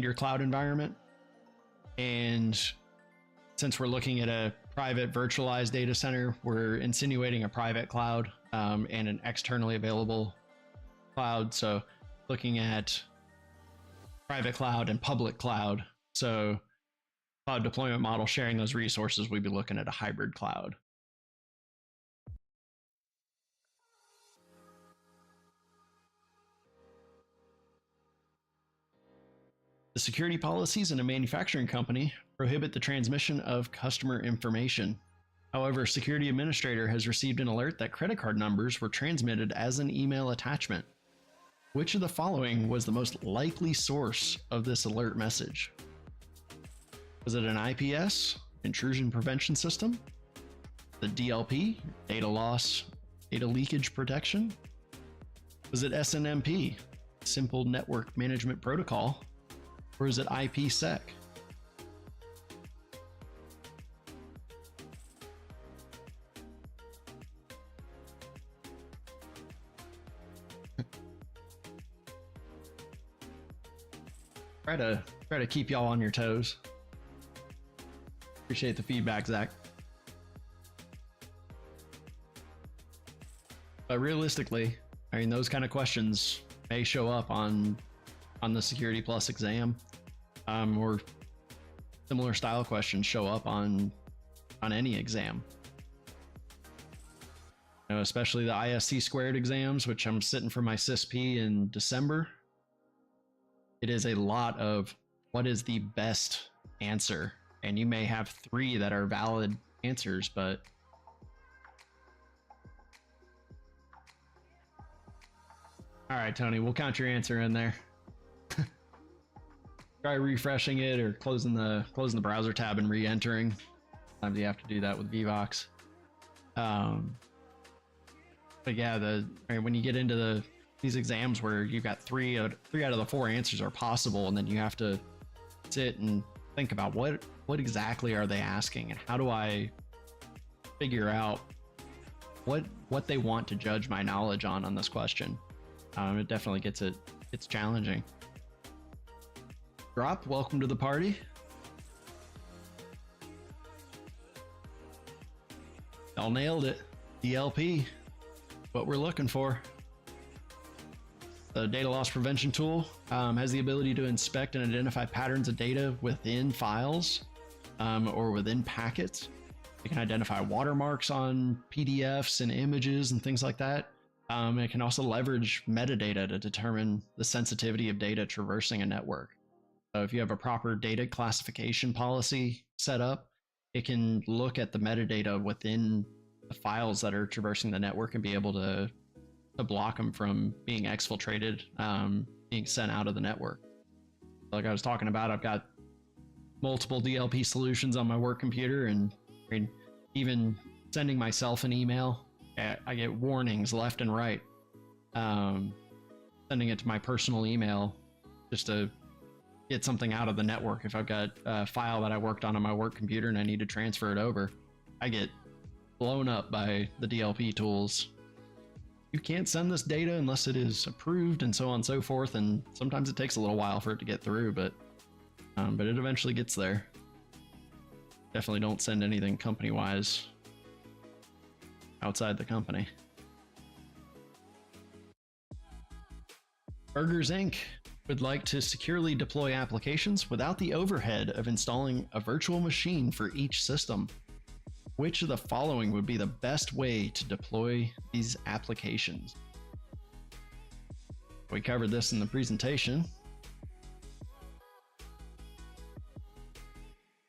your cloud environment. And since we're looking at a private virtualized data center, we're insinuating a private cloud and an externally available cloud. So looking at private cloud and public cloud. So cloud deployment model sharing those resources, we'd be looking at a hybrid cloud. The security policies in a manufacturing company prohibit the transmission of customer information. However, Security Administrator has received an alert that credit card numbers were transmitted as an email attachment. Which of the following was the most likely source of this alert message? Was it an IPS, intrusion prevention system? The DLP, data loss, data leakage protection? Was it SNMP, simple network management protocol? Or is it IPsec? Try to keep y'all on your toes. Appreciate the feedback, Zach. But realistically, I mean, those kind of questions may show up on the Security Plus exam, or similar style questions show up on any exam. You know, especially the ISC squared exams, which I'm sitting for my CISP in December. It is a lot of what is the best answer and you may have 3 that are valid answers, but all right, Tony, we'll count your answer in there. Try refreshing it or closing the browser tab and re-entering. Sometimes you have to do that with Vivox. But yeah, when you get into these exams where you've got 3 out of the 4 answers are possible, and then you have to sit and think about what exactly are they asking, and how do I figure out what they want to judge my knowledge on this question. It definitely it's challenging. Drop, welcome to the party. Y'all nailed it. DLP, what we're looking for. The data loss prevention tool has the ability to inspect and identify patterns of data within files or within packets. It can identify watermarks on PDFs and images and things like that. It can also leverage metadata to determine the sensitivity of data traversing a network. So if you have a proper data classification policy set up, it can look at the metadata within the files that are traversing the network and be able to block them from being exfiltrated, being sent out of the network. Like I was talking about, I've got multiple DLP solutions on my work computer, and even sending myself an email, I get warnings left and right. Sending it to my personal email just to get something out of the network. If I've got a file that I worked on my work computer and I need to transfer it over, I get blown up by the DLP tools. You can't send this data unless it is approved, and so on and so forth. And sometimes it takes a little while for it to get through, but it eventually gets there. Definitely don't send anything company-wise outside the company. Burgers Inc. would like to securely deploy applications without the overhead of installing a virtual machine for each system. Which of the following would be the best way to deploy these applications? We covered this in the presentation.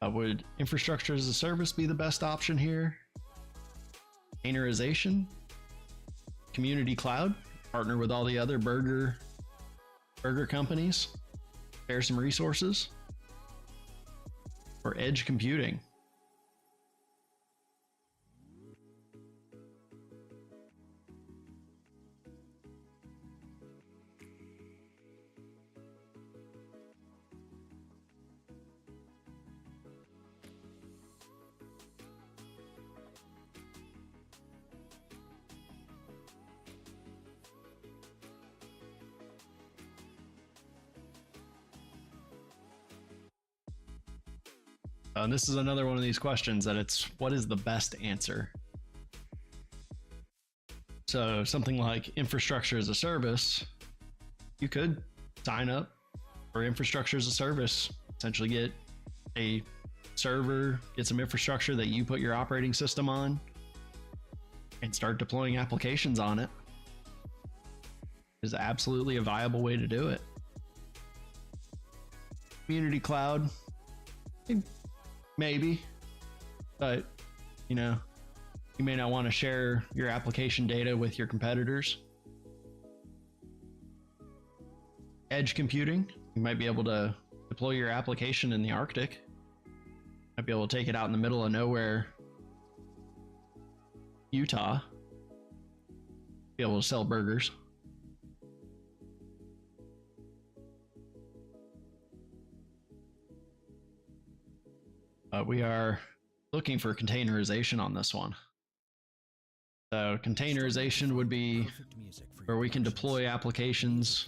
Would infrastructure as a service be the best option here? Containerization? Community cloud? Partner with all the other burger companies? Share some resources? Or edge computing? And this is another one of these questions that it's what is the best answer? So something like infrastructure as a service, you could sign up for infrastructure as a service, essentially get a server, get some infrastructure that you put your operating system on, and start deploying applications on it. Is absolutely a viable way to do it. Community cloud, maybe, but you may not want to share your application data with your competitors. Edge computing, you might be able to deploy your application in the Arctic. Might be able to take it out in the middle of nowhere, Utah, be able to sell burgers. But we are looking for containerization on this one. So containerization would be where we can deploy applications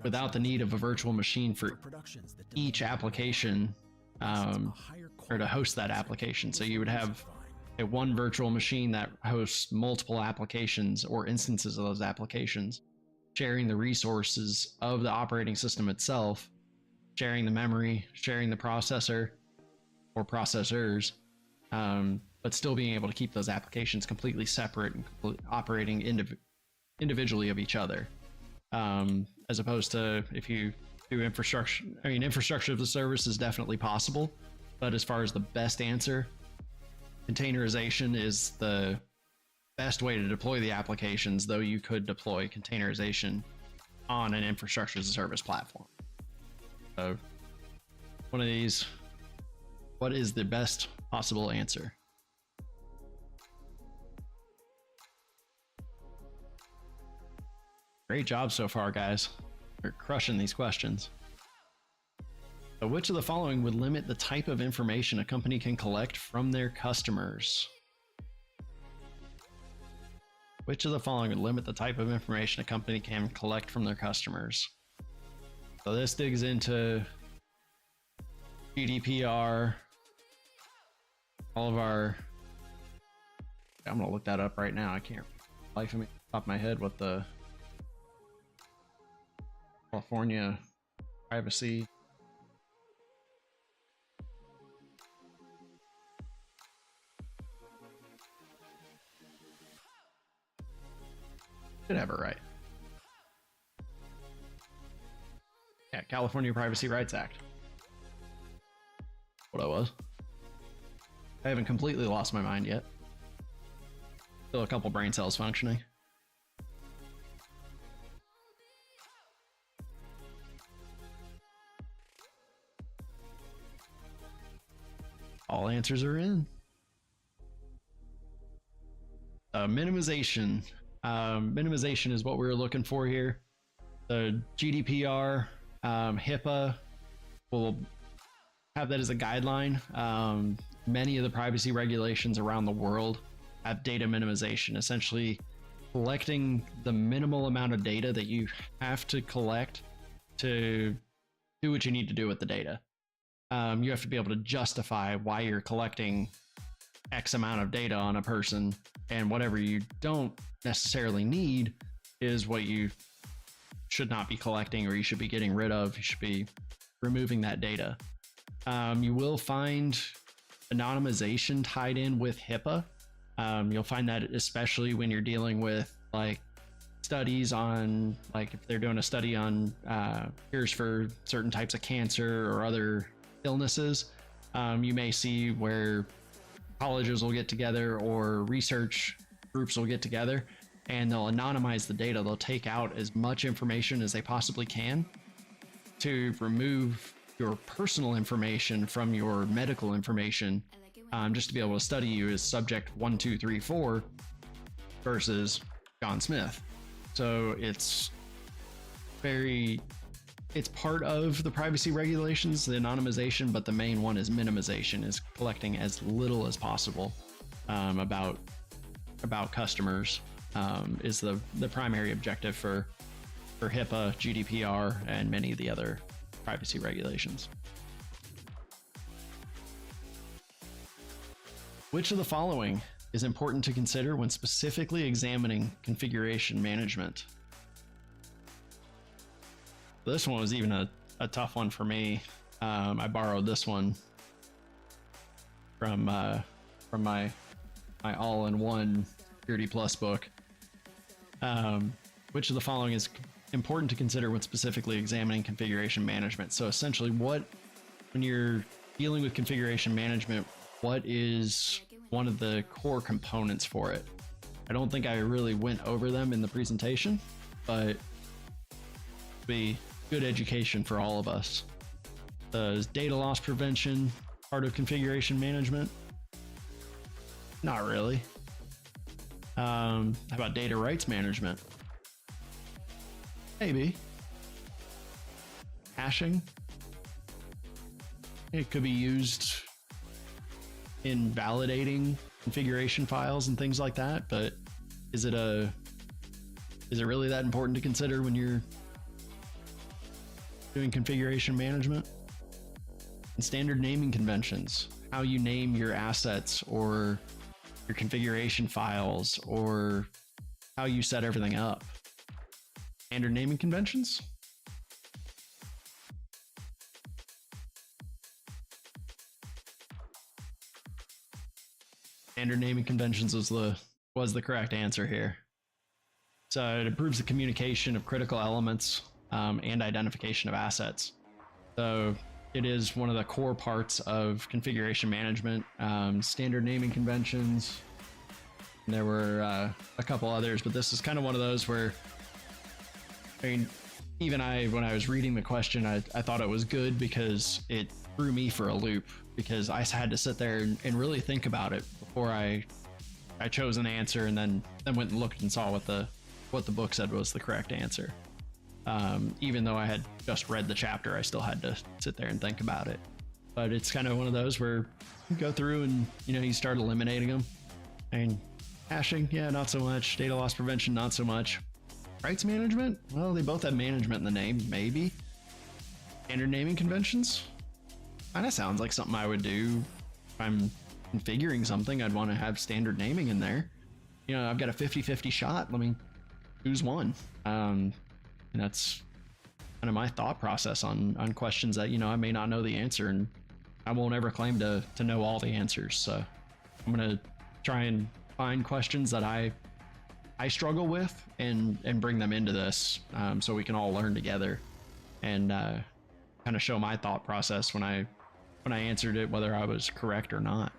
without the need of a virtual machine for each application, or to host that application. So you would have a one virtual machine that hosts multiple applications or instances of those applications, sharing the resources of the operating system itself, sharing the memory, sharing the processor or processors, but still being able to keep those applications completely separate and operating individually of each other. As opposed to if you do infrastructure, infrastructure as a service is definitely possible, But as far as the best answer, containerization is the best way to deploy the applications, though you could deploy containerization on an infrastructure as a service platform. So one of these, what is the best possible answer? Great job so far, guys. You're crushing these questions. So which of the following would limit the type of information a company can collect from their customers? Which of the following would limit the type of information a company can collect from their customers? So this digs into GDPR, all of our... I'm going to look that up right now. I can't life of me off my head what the California privacy... Should have it right. Yeah, California Privacy Rights Act. What I was. I haven't completely lost my mind yet. Still a couple brain cells functioning. All answers are in. Minimization. Minimization is what we were looking for here. The GDPR, HIPAA will have that as a guideline. Many of the privacy regulations around the world have data minimization, essentially collecting the minimal amount of data that you have to collect to do what you need to do with the data. You have to be able to justify why you're collecting X amount of data on a person, and whatever you don't necessarily need is what you should not be collecting, or you should be getting rid of. You should be removing that data. You will find anonymization tied in with HIPAA. You'll find that especially when you're dealing with like studies on, like if they're doing a study on cures for certain types of cancer or other illnesses, you may see where colleges will get together or research groups will get together and they'll anonymize the data. They'll take out as much information as they possibly can to remove your personal information from your medical information, just to be able to study you as subject 1, 2, 3, 4 versus John Smith. So it's part of the privacy regulations, the anonymization, but the main one is minimization, is collecting as little as possible about customers, is the primary objective for HIPAA, GDPR, and many of the other privacy regulations. Which of the following is important to consider when specifically examining configuration management? This one was even a tough one for me. I borrowed this one from my all-in-one Security Plus book. Which of the following is important to consider when specifically examining configuration management? So essentially, when you're dealing with configuration management, what is one of the core components for it? I don't think I really went over them in the presentation, but it'd be good education for all of us. Is data loss prevention part of configuration management? Not really. How about data rights management? Maybe. Hashing? It could be used in validating configuration files and things like that, but is it really that important to consider when you're doing configuration management? And standard naming conventions, how you name your assets or your configuration files, or how you set everything up. Standard naming conventions? Standard naming conventions was the correct answer here. So it improves the communication of critical elements and identification of assets. So it is one of the core parts of configuration management. Standard naming conventions. There were a couple others, but this is kind of one of those where, I mean, even when I was reading the question, I thought it was good because it threw me for a loop, because I had to sit there and really think about it before I chose an answer, and then went and looked and saw what the book said was the correct answer. Even though I had just read the chapter, I still had to sit there and think about it. But it's kind of one of those where you go through and, you know, you start eliminating them. I mean, hashing, yeah, not so much. Data loss prevention, not so much. Rights management, well, they both have management in the name, maybe. Standard naming conventions, kind of sounds like something I would do. If I'm configuring something, I'd want to have standard naming in there. You know, I've got a 50-50 shot. Let me choose one. And that's kind of my thought process on questions that, you know, I may not know the answer, and I won't ever claim to know all the answers. So I'm going to try and find questions that I struggle with and bring them into this, so we can all learn together, and kind of show my thought process when I answered it, whether I was correct or not.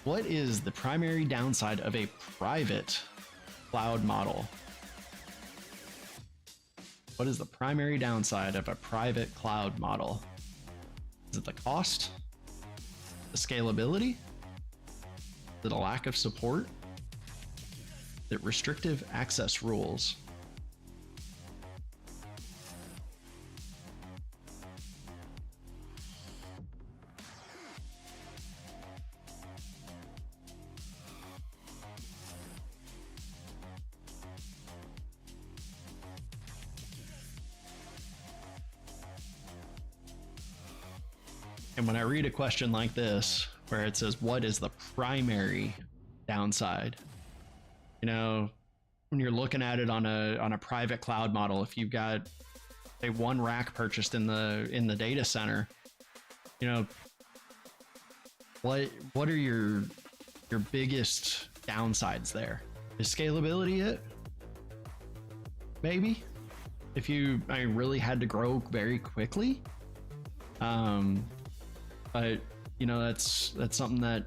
What is the primary downside of a private cloud model? What is the primary downside of a private cloud model? Is it the cost? The scalability? Is it a lack of support? Is it restrictive access rules? And when I read a question like this, where it says, what is the primary downside? You know, when you're looking at it on a private cloud model, if you've got a one rack purchased in the data center, you know, what are your biggest downsides there? Is scalability it? Maybe. If I really had to grow very quickly. But you know, that's something that,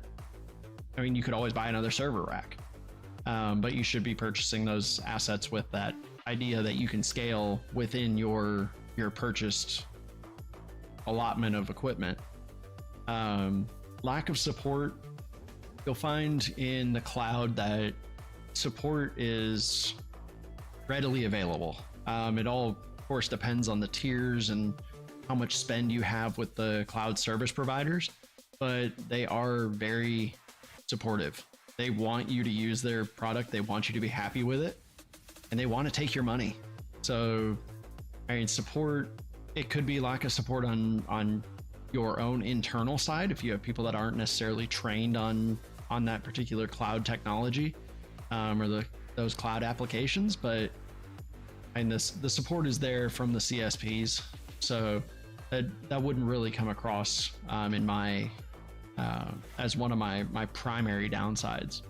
I mean, you could always buy another server rack, but you should be purchasing those assets with that idea that you can scale within your purchased allotment of equipment. Lack of support, you'll find in the cloud that support is readily available. It all, of course, depends on the tiers and how much spend you have with the cloud service providers, but they are very supportive. They want you to use their product. They want you to be happy with it, and they want to take your money. So, I mean, support, it could be lack of support on your own internal side if you have people that aren't necessarily trained on that particular cloud technology, or those cloud applications. But the support is there from the CSPs. So that wouldn't really come across in my as one of my primary downsides.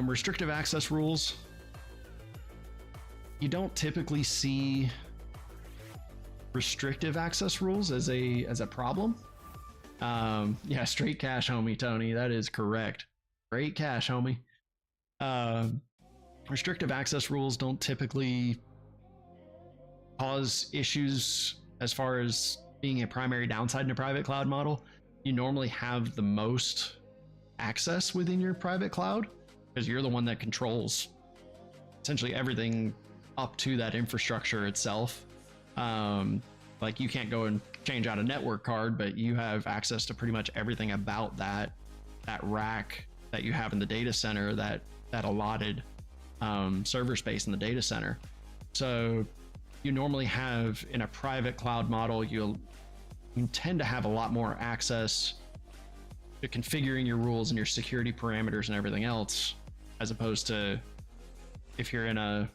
Restrictive access rules. You don't typically see restrictive access rules as a problem. Yeah, straight cash, homie, Tony. That is correct. Straight cash, homie. Restrictive access rules don't typically cause issues as far as being a primary downside in a private cloud model. You normally have the most access within your private cloud because you're the one that controls essentially everything up to that infrastructure itself. Like, you can't go and change out a network card, but you have access to pretty much everything about that rack that you have in the data center, that allotted server space in the data center. So you normally have, in a private cloud model, you tend to have a lot more access to configuring your rules and your security parameters and everything else, as opposed to if you're in a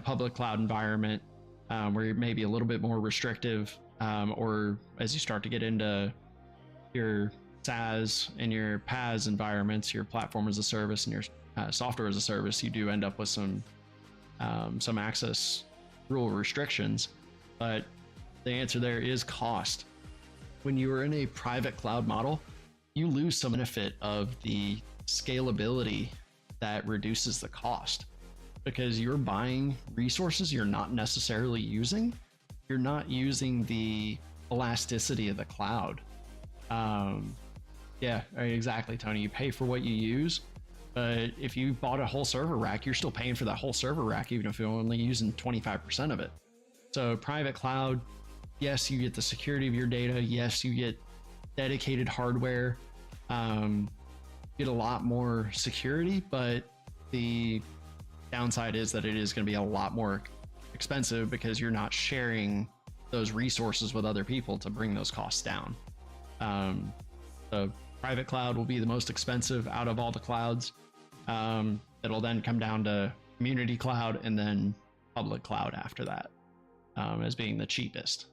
public cloud environment, where you're maybe a little bit more restrictive, or as you start to get into your SaaS and your PaaS environments, your platform as a service and your software as a service, you do end up with some access rule restrictions, but the answer there is cost. When you are in a private cloud model, you lose some benefit of the scalability that reduces the cost, because you're buying resources you're not necessarily using. You're not using the elasticity of the cloud. Yeah, exactly, Tony. You pay for what you use, but if you bought a whole server rack, you're still paying for that whole server rack, even if you're only using 25% of it. So private cloud, yes, you get the security of your data. Yes, you get dedicated hardware. Get a lot more security, but the downside is that it is going to be a lot more expensive because you're not sharing those resources with other people to bring those costs down. So private cloud will be the most expensive out of all the clouds. It'll then come down to community cloud and then public cloud after that, as being the cheapest.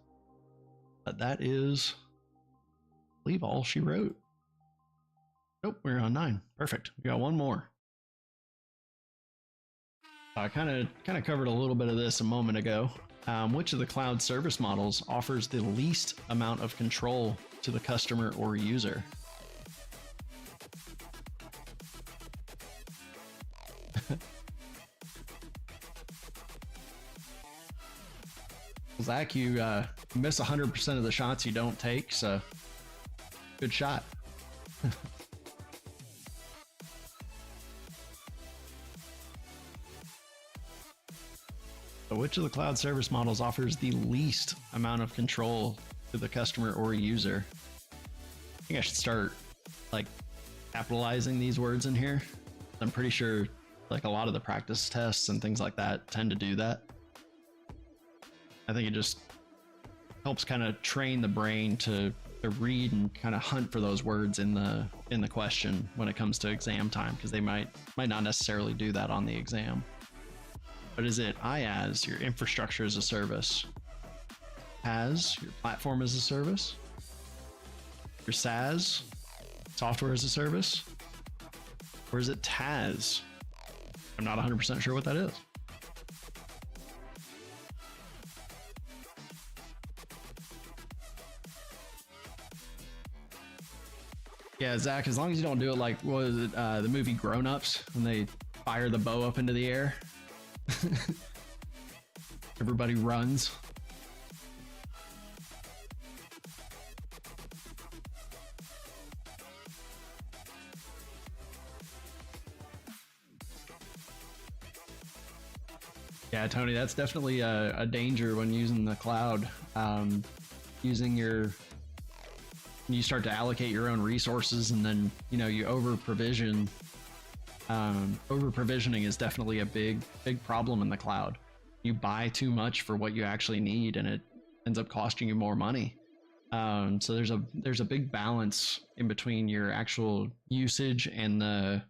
But that is, I believe, all she wrote. Nope, we're on 9. Perfect. We got one more. I kind of covered a little bit of this a moment ago. Which of the cloud service models offers the least amount of control to the customer or user? Zach, you miss 100% of the shots you don't take, so good shot. So which of the cloud service models offers the least amount of control to the customer or user? I think I should start like capitalizing these words in here. I'm pretty sure like a lot of the practice tests and things like that tend to do that. I think it just helps kind of train the brain to read and kind of hunt for those words in the question when it comes to exam time, because they might not necessarily do that on the exam. But is it IaaS, your infrastructure as a service? PaaS, your platform as a service? Your SaaS, software as a service? Or is it TaaS? I'm not 100% sure what that is. Yeah, Zach, as long as you don't do it like, what was it, the movie Grown Ups, when they fire the bow up into the air? Everybody runs. Yeah, Tony, that's definitely a danger when using the cloud. You start to allocate your own resources, and then you over provision. Over provisioning is definitely a big problem in the cloud. You buy too much for what you actually need, and it ends up costing you more money. So there's a big balance in between your actual usage and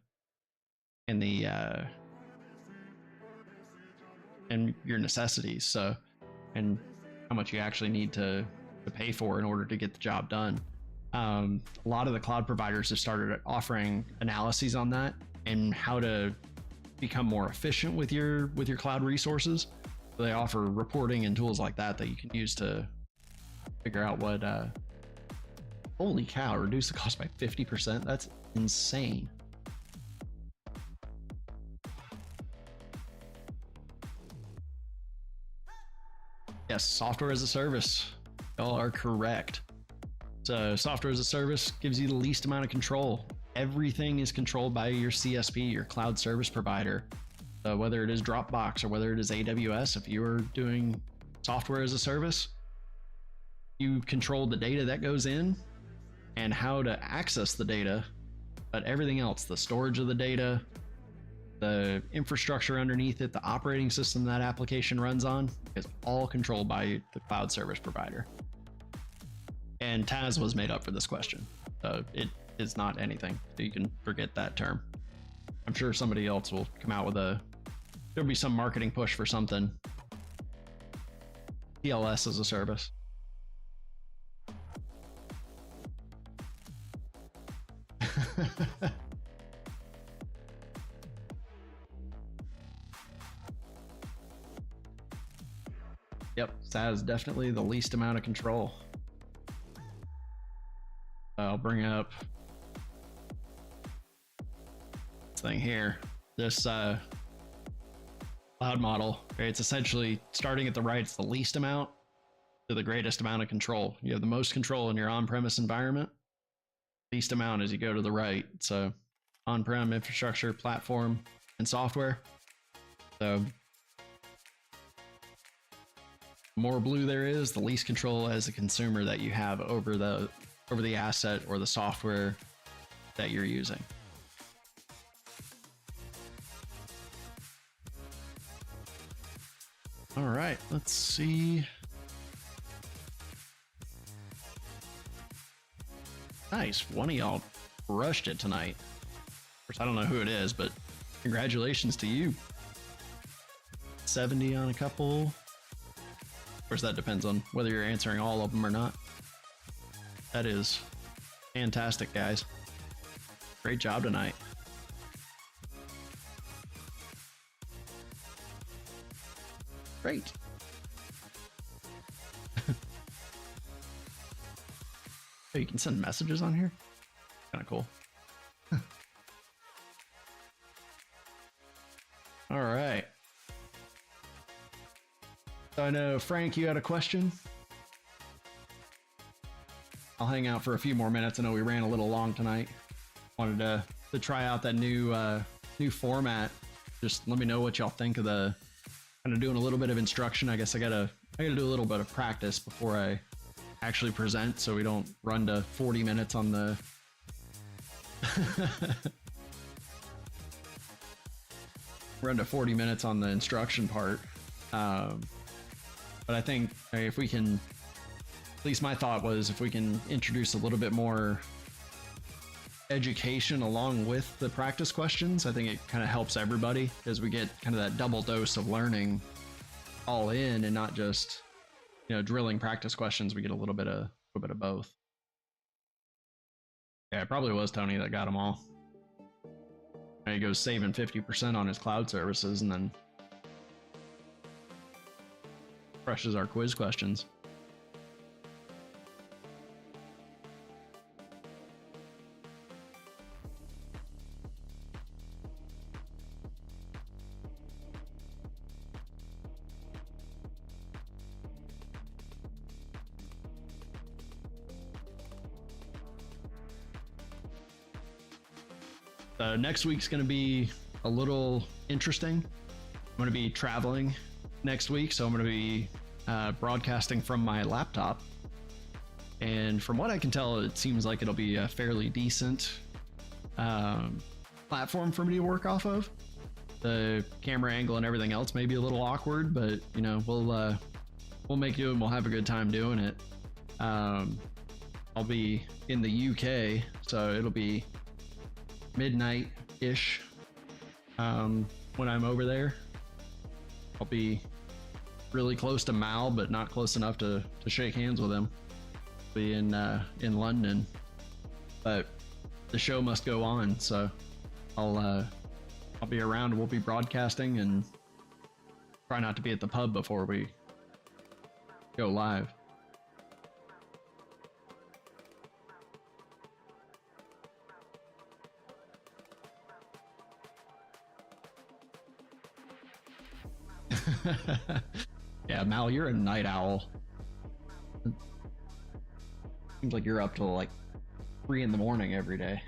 your necessities. So, and how much you actually need to pay for in order to get the job done. A lot of the cloud providers have started offering analyses on that and how to become more efficient with your cloud resources. So they offer reporting and tools like that you can use to figure out what. Holy cow! Reduce the cost by 50%. That's insane. Yes, software as a service. Y'all are correct. So software as a service gives you the least amount of control. Everything is controlled by your CSP, your cloud service provider. So whether it is Dropbox or whether it is AWS, if you are doing software as a service, you control the data that goes in and how to access the data, but everything else, the storage of the data, the infrastructure underneath it, the operating system that application runs on, is all controlled by the cloud service provider. And TaaS was made up for this question. It is not anything. So you can forget that term. I'm sure somebody else will come out with there'll be some marketing push for something. TLS as a service. Yep, that is definitely the least amount of control. I'll bring up this thing here. This cloud model. Okay, it's essentially starting at the right. It's the least amount to the greatest amount of control. You have the most control in your on-premise environment. Least amount as you go to the right. So on-prem infrastructure, platform, and software. So the more blue there is, the least control as a consumer that you have over the asset or the software that you're using. All right, let's see. Nice, one of y'all crushed it tonight. Of course, I don't know who it is, but congratulations to you. 70 on a couple. Of course, that depends on whether you're answering all of them or not. That is fantastic, guys. Great job tonight. Great. Oh, you can send messages on here? Kind of cool. All right. So I know, Frank, you had a question? I'll hang out for a few more minutes. I know we ran a little long tonight. Wanted to try out that new format. Just let me know what y'all think of the kind of doing a little bit of instruction. I guess I gotta do a little bit of practice before I actually present, so we don't run to 40 minutes on the run to 40 minutes on the instruction part. But I think if we can, at least my thought was, if we can introduce a little bit more education along with the practice questions, I think it kind of helps everybody, as we get kind of that double dose of learning all in, and not just, you know, drilling practice questions. We get a little bit of both. Yeah, it probably was Tony that got them all. And he goes saving 50% on his cloud services, and then crushes our quiz questions. Next week's going to be a little interesting. I'm going to be traveling next week, so I'm going to be broadcasting from my laptop. And from what I can tell, it seems like it'll be a fairly decent platform for me to work off of. The camera angle and everything else may be a little awkward, but you know, we'll make do and we'll have a good time doing it. I'll be in the UK, so it'll be midnight-ish when I'm over there. I'll be really close to Mal, but not close enough to shake hands with him. Be in London, but the show must go on, so I'll be around. We'll be broadcasting, and try not to be at the pub before we go live. Yeah, Mal, you're a night owl. Seems like you're up till like 3 in the morning every day.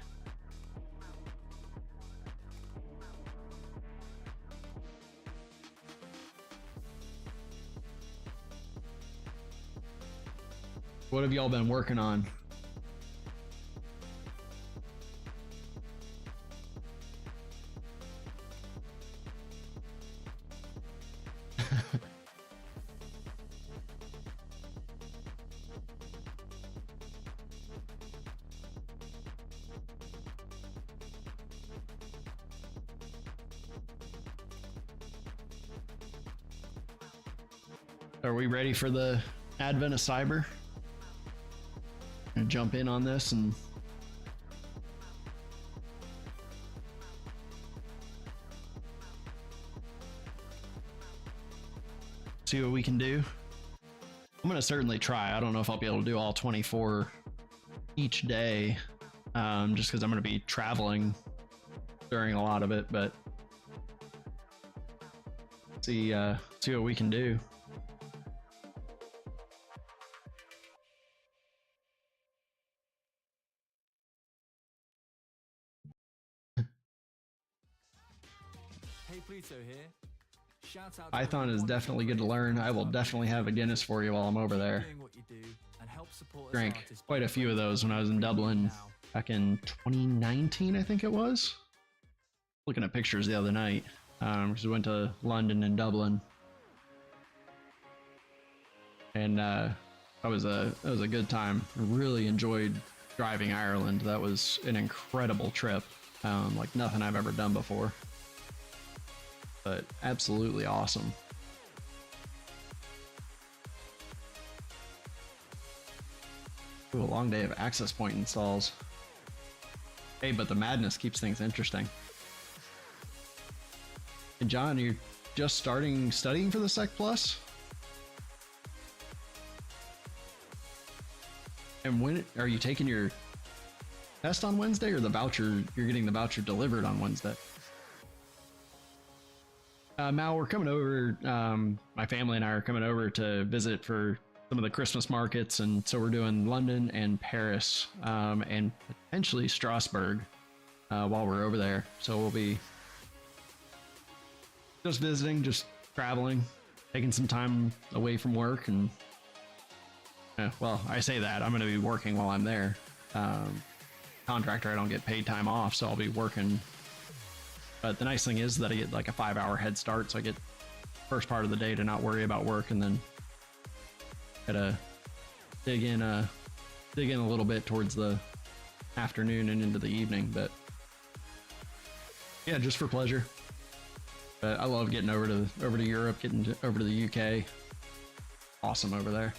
What have y'all been working on? Are we ready for the advent of cyber? Gonna jump in on this and see what we can do. I'm gonna certainly try. I don't know if I'll be able to do all 24 each day, just because I'm gonna be traveling during a lot of it. But see what we can do.
Hey Pluto here. Shout out
Python is definitely good to learn. I will definitely have a Guinness for you while I'm over there. Drank quite a few of those when I was in Dublin back in 2019, I think it was. Looking at pictures the other night, because we went to London and Dublin, and that was a good time. I really enjoyed driving Ireland. That was an incredible trip, like nothing I've ever done before, but absolutely awesome. Ooh, a long day of access point installs. Hey, but the madness keeps things interesting. And John, you're just studying for the Sec Plus? And when are you taking your test on Wednesday, or the voucher? You're getting the voucher delivered on Wednesday? Mal, we're coming over. My family and I are coming over to visit for some of the Christmas markets, and so we're doing London and Paris, and potentially Strasbourg while we're over there. So we'll be just visiting, just traveling, taking some time away from work. And well, I say that I'm going to be working while I'm there. Contractor, I don't get paid time off, so I'll be working. But the nice thing is that I get like a 5-hour head start, so I get first part of the day to not worry about work, and then gotta dig in a little bit towards the afternoon and into the evening. But yeah, just for pleasure. But I love getting over to Europe, getting over to the UK. Awesome over there.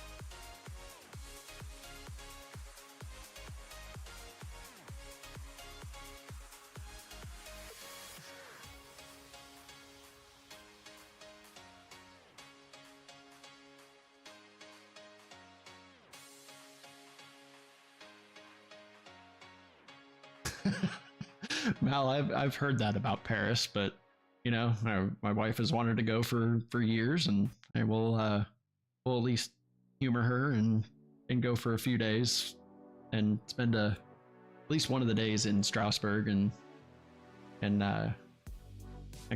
Mal, I've heard that about Paris, but you know, my wife has wanted to go for years, and I will at least humor her and go for a few days and spend at least one of the days in Strasbourg, and I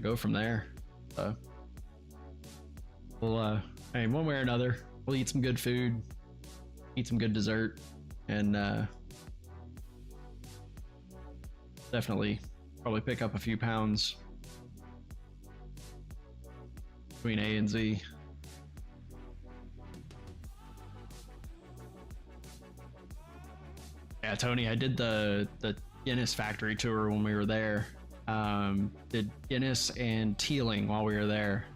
go from there. So we'll I mean, one way or another, we'll eat some good food, eat some good dessert, and definitely probably pick up a few pounds between A and Z. Yeah, Tony, I did the Guinness factory tour when we were there. Did Guinness and Teeling while we were there,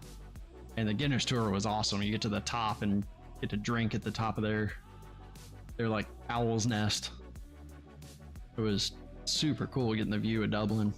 and the Guinness tour was awesome. You get to the top and get to drink at the top of their like owl's nest. It was super cool getting the view of Dublin.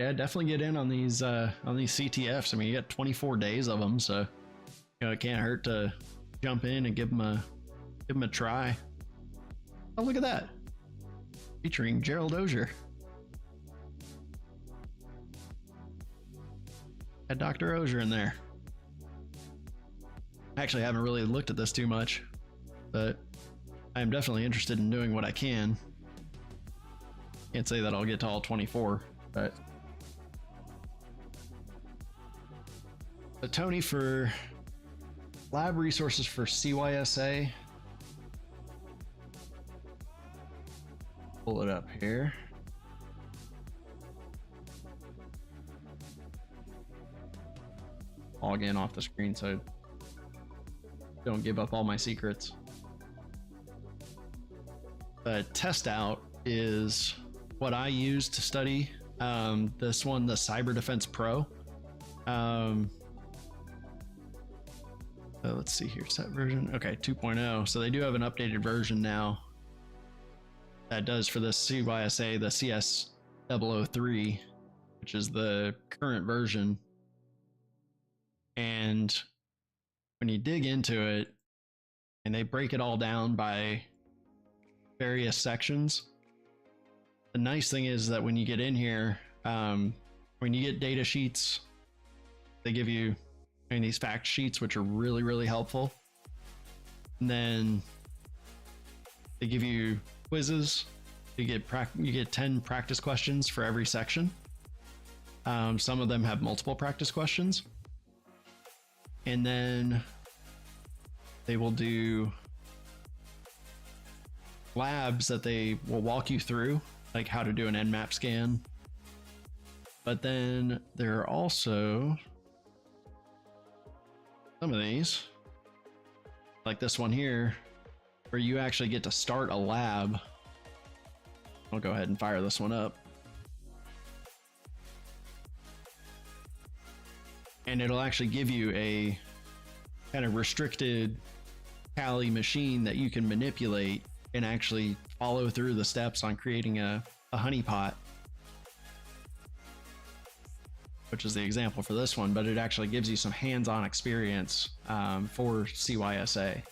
Yeah, definitely get in on these CTFs. I mean, you got 24 days of them, so you know it can't hurt to jump in and give them a try. Oh, look at that, featuring Gerald Auger. Had Dr. Auger in there. Actually, I haven't really looked at this too much, but I am definitely interested in doing what I can. Can't say that I'll get to all 24, but Tony, for lab resources for CYSA, pull it up here. log in off the screen so I don't give up all my secrets. But test out is what I use to study. This one, the Cyber Defense Pro. Let's see here, set version. Okay, 2.0. So they do have an updated version now that does for the CYSA, the CS003, which is the current version. And when you dig into it, and they break it all down by various sections, the nice thing is that when you get in here, when you get data sheets, they give you these fact sheets, which are really, really helpful. And then they give you quizzes. You get 10 practice questions for every section. Some of them have multiple practice questions. And then they will do labs that they will walk you through, like how to do an Nmap scan. But then there are also some of these, like this one here, where you actually get to start a lab. I'll go ahead and fire this one up. And it'll actually give you a kind of restricted Kali machine that you can manipulate and actually follow through the steps on creating a honeypot, which is the example for this one, but it actually gives you some hands-on experience for CYSA.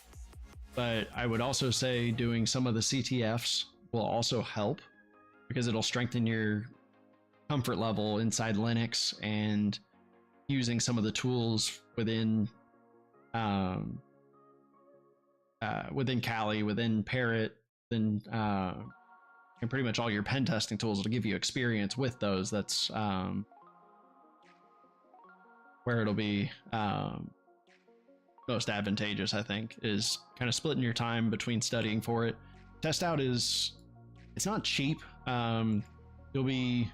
But I would also say doing some of the CTFs will also help, because it'll strengthen your comfort level inside Linux and using some of the tools within Kali, within Parrot, and pretty much all your pen testing tools will give you experience with those. That's where it'll be most advantageous, I think, is kind of splitting your time between studying for it. Test out it's not cheap. You'll be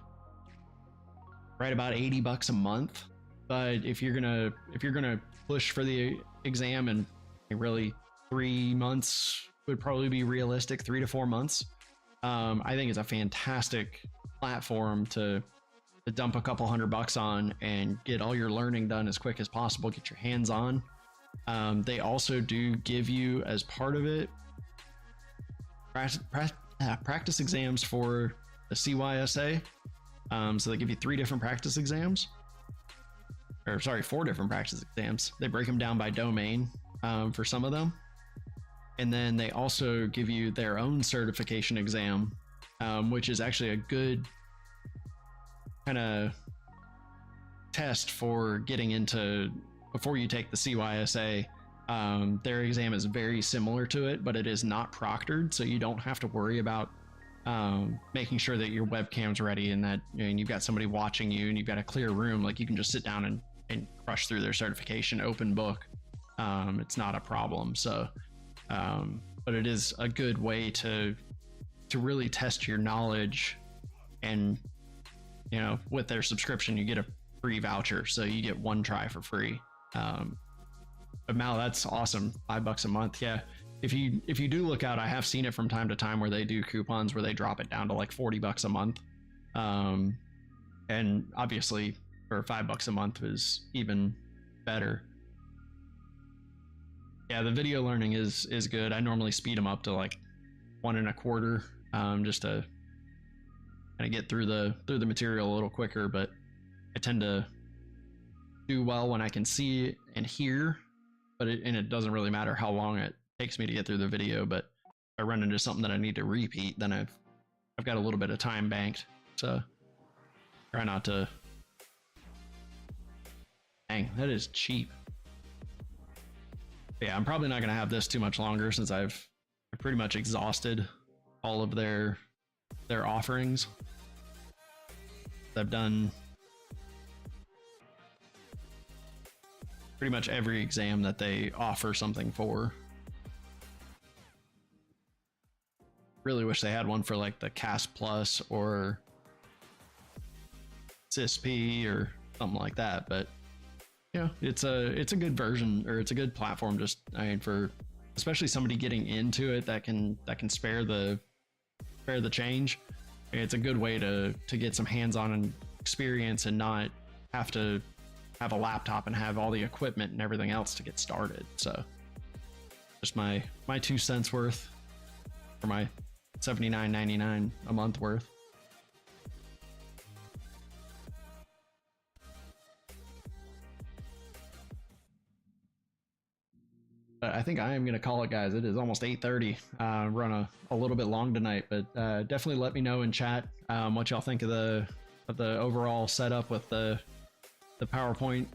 right about $80 a month, but if you're gonna push for the exam, and really 3 months would probably be realistic, 3 to 4 months. I think it's a fantastic platform to dump a couple $100 on and get all your learning done as quick as possible, get your hands on. They also do give you, as part of it, practice exams for the CYSA. So they give you 3 different practice exams, or sorry, 4 different practice exams. They break them down by domain for some of them. And then they also give you their own certification exam, which is actually a good kind of test for getting into, before you take the CYSA. Their exam is very similar to it, but it is not proctored, so you don't have to worry about making sure that your webcam's ready and that you've got somebody watching you and you've got a clear room. Like, you can just sit down and crush through their certification open book. It's not a problem. So but it is a good way to really test your knowledge. And with their subscription, you get a free voucher, so you get 1 try for free. But Mal, that's awesome. $5 a month. Yeah. If you do look out, I have seen it from time to time where they do coupons where they drop it down to like $40 a month. And obviously for $5 a month is even better. Yeah, the video learning is good. I normally speed them up to like 1.25, just to kind of get through the material a little quicker. But I tend to do well when I can see and hear, but it doesn't really matter how long it takes me to get through the video. But if I run into something that I need to repeat, then I've got a little bit of time banked. So try not to. Dang, that is cheap. Yeah, I'm probably not going to have this too much longer, since I've pretty much exhausted all of their offerings. I've done pretty much every exam that they offer something for. Really wish they had one for like the CAS Plus or CISP or something like that, but it's a good version, or it's a good platform. Just, I mean, for especially somebody getting into it that can spare the change. It's a good way to get some hands-on experience and not have to have a laptop and have all the equipment and everything else to get started. So just my 2 cents worth, for my $79.99 a month worth. I think I am going to call it, guys. It is almost 8:30. Run a little bit long tonight, but definitely let me know in chat what y'all think of the overall setup with the PowerPoint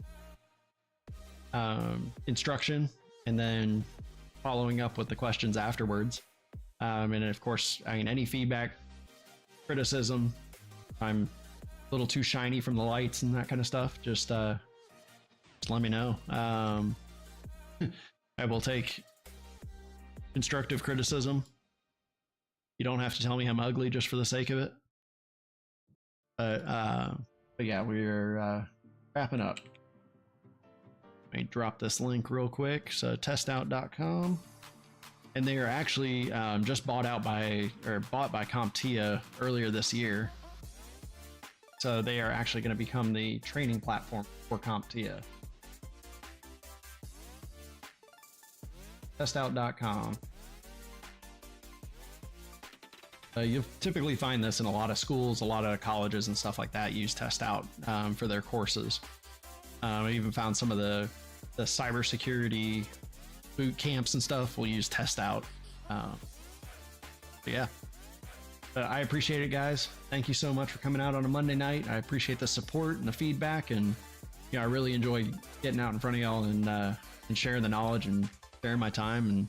instruction, and then following up with the questions afterwards. And of course, I mean, any feedback, criticism. I'm a little too shiny from the lights and that kind of stuff. Just let me know. I will take constructive criticism. You don't have to tell me I'm ugly just for the sake of it. But yeah, we're wrapping up. Let me drop this link real quick. So testout.com, and they are actually just bought by CompTIA earlier this year. So they are actually going to become the training platform for CompTIA. Testout.com. You'll typically find this in a lot of schools, a lot of colleges and stuff like that use Testout for their courses. I even found some of the cybersecurity boot camps and stuff will use Testout. But yeah, I appreciate it, guys. Thank you so much for coming out on a Monday night. I appreciate the support and the feedback, and I really enjoy getting out in front of y'all and sharing the knowledge and sharing my time, and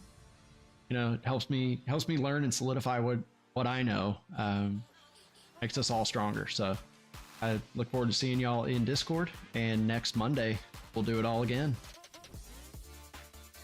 it helps me learn and solidify what I know. Makes us all stronger. So I look forward to seeing y'all in Discord, and next Monday we'll do it all again.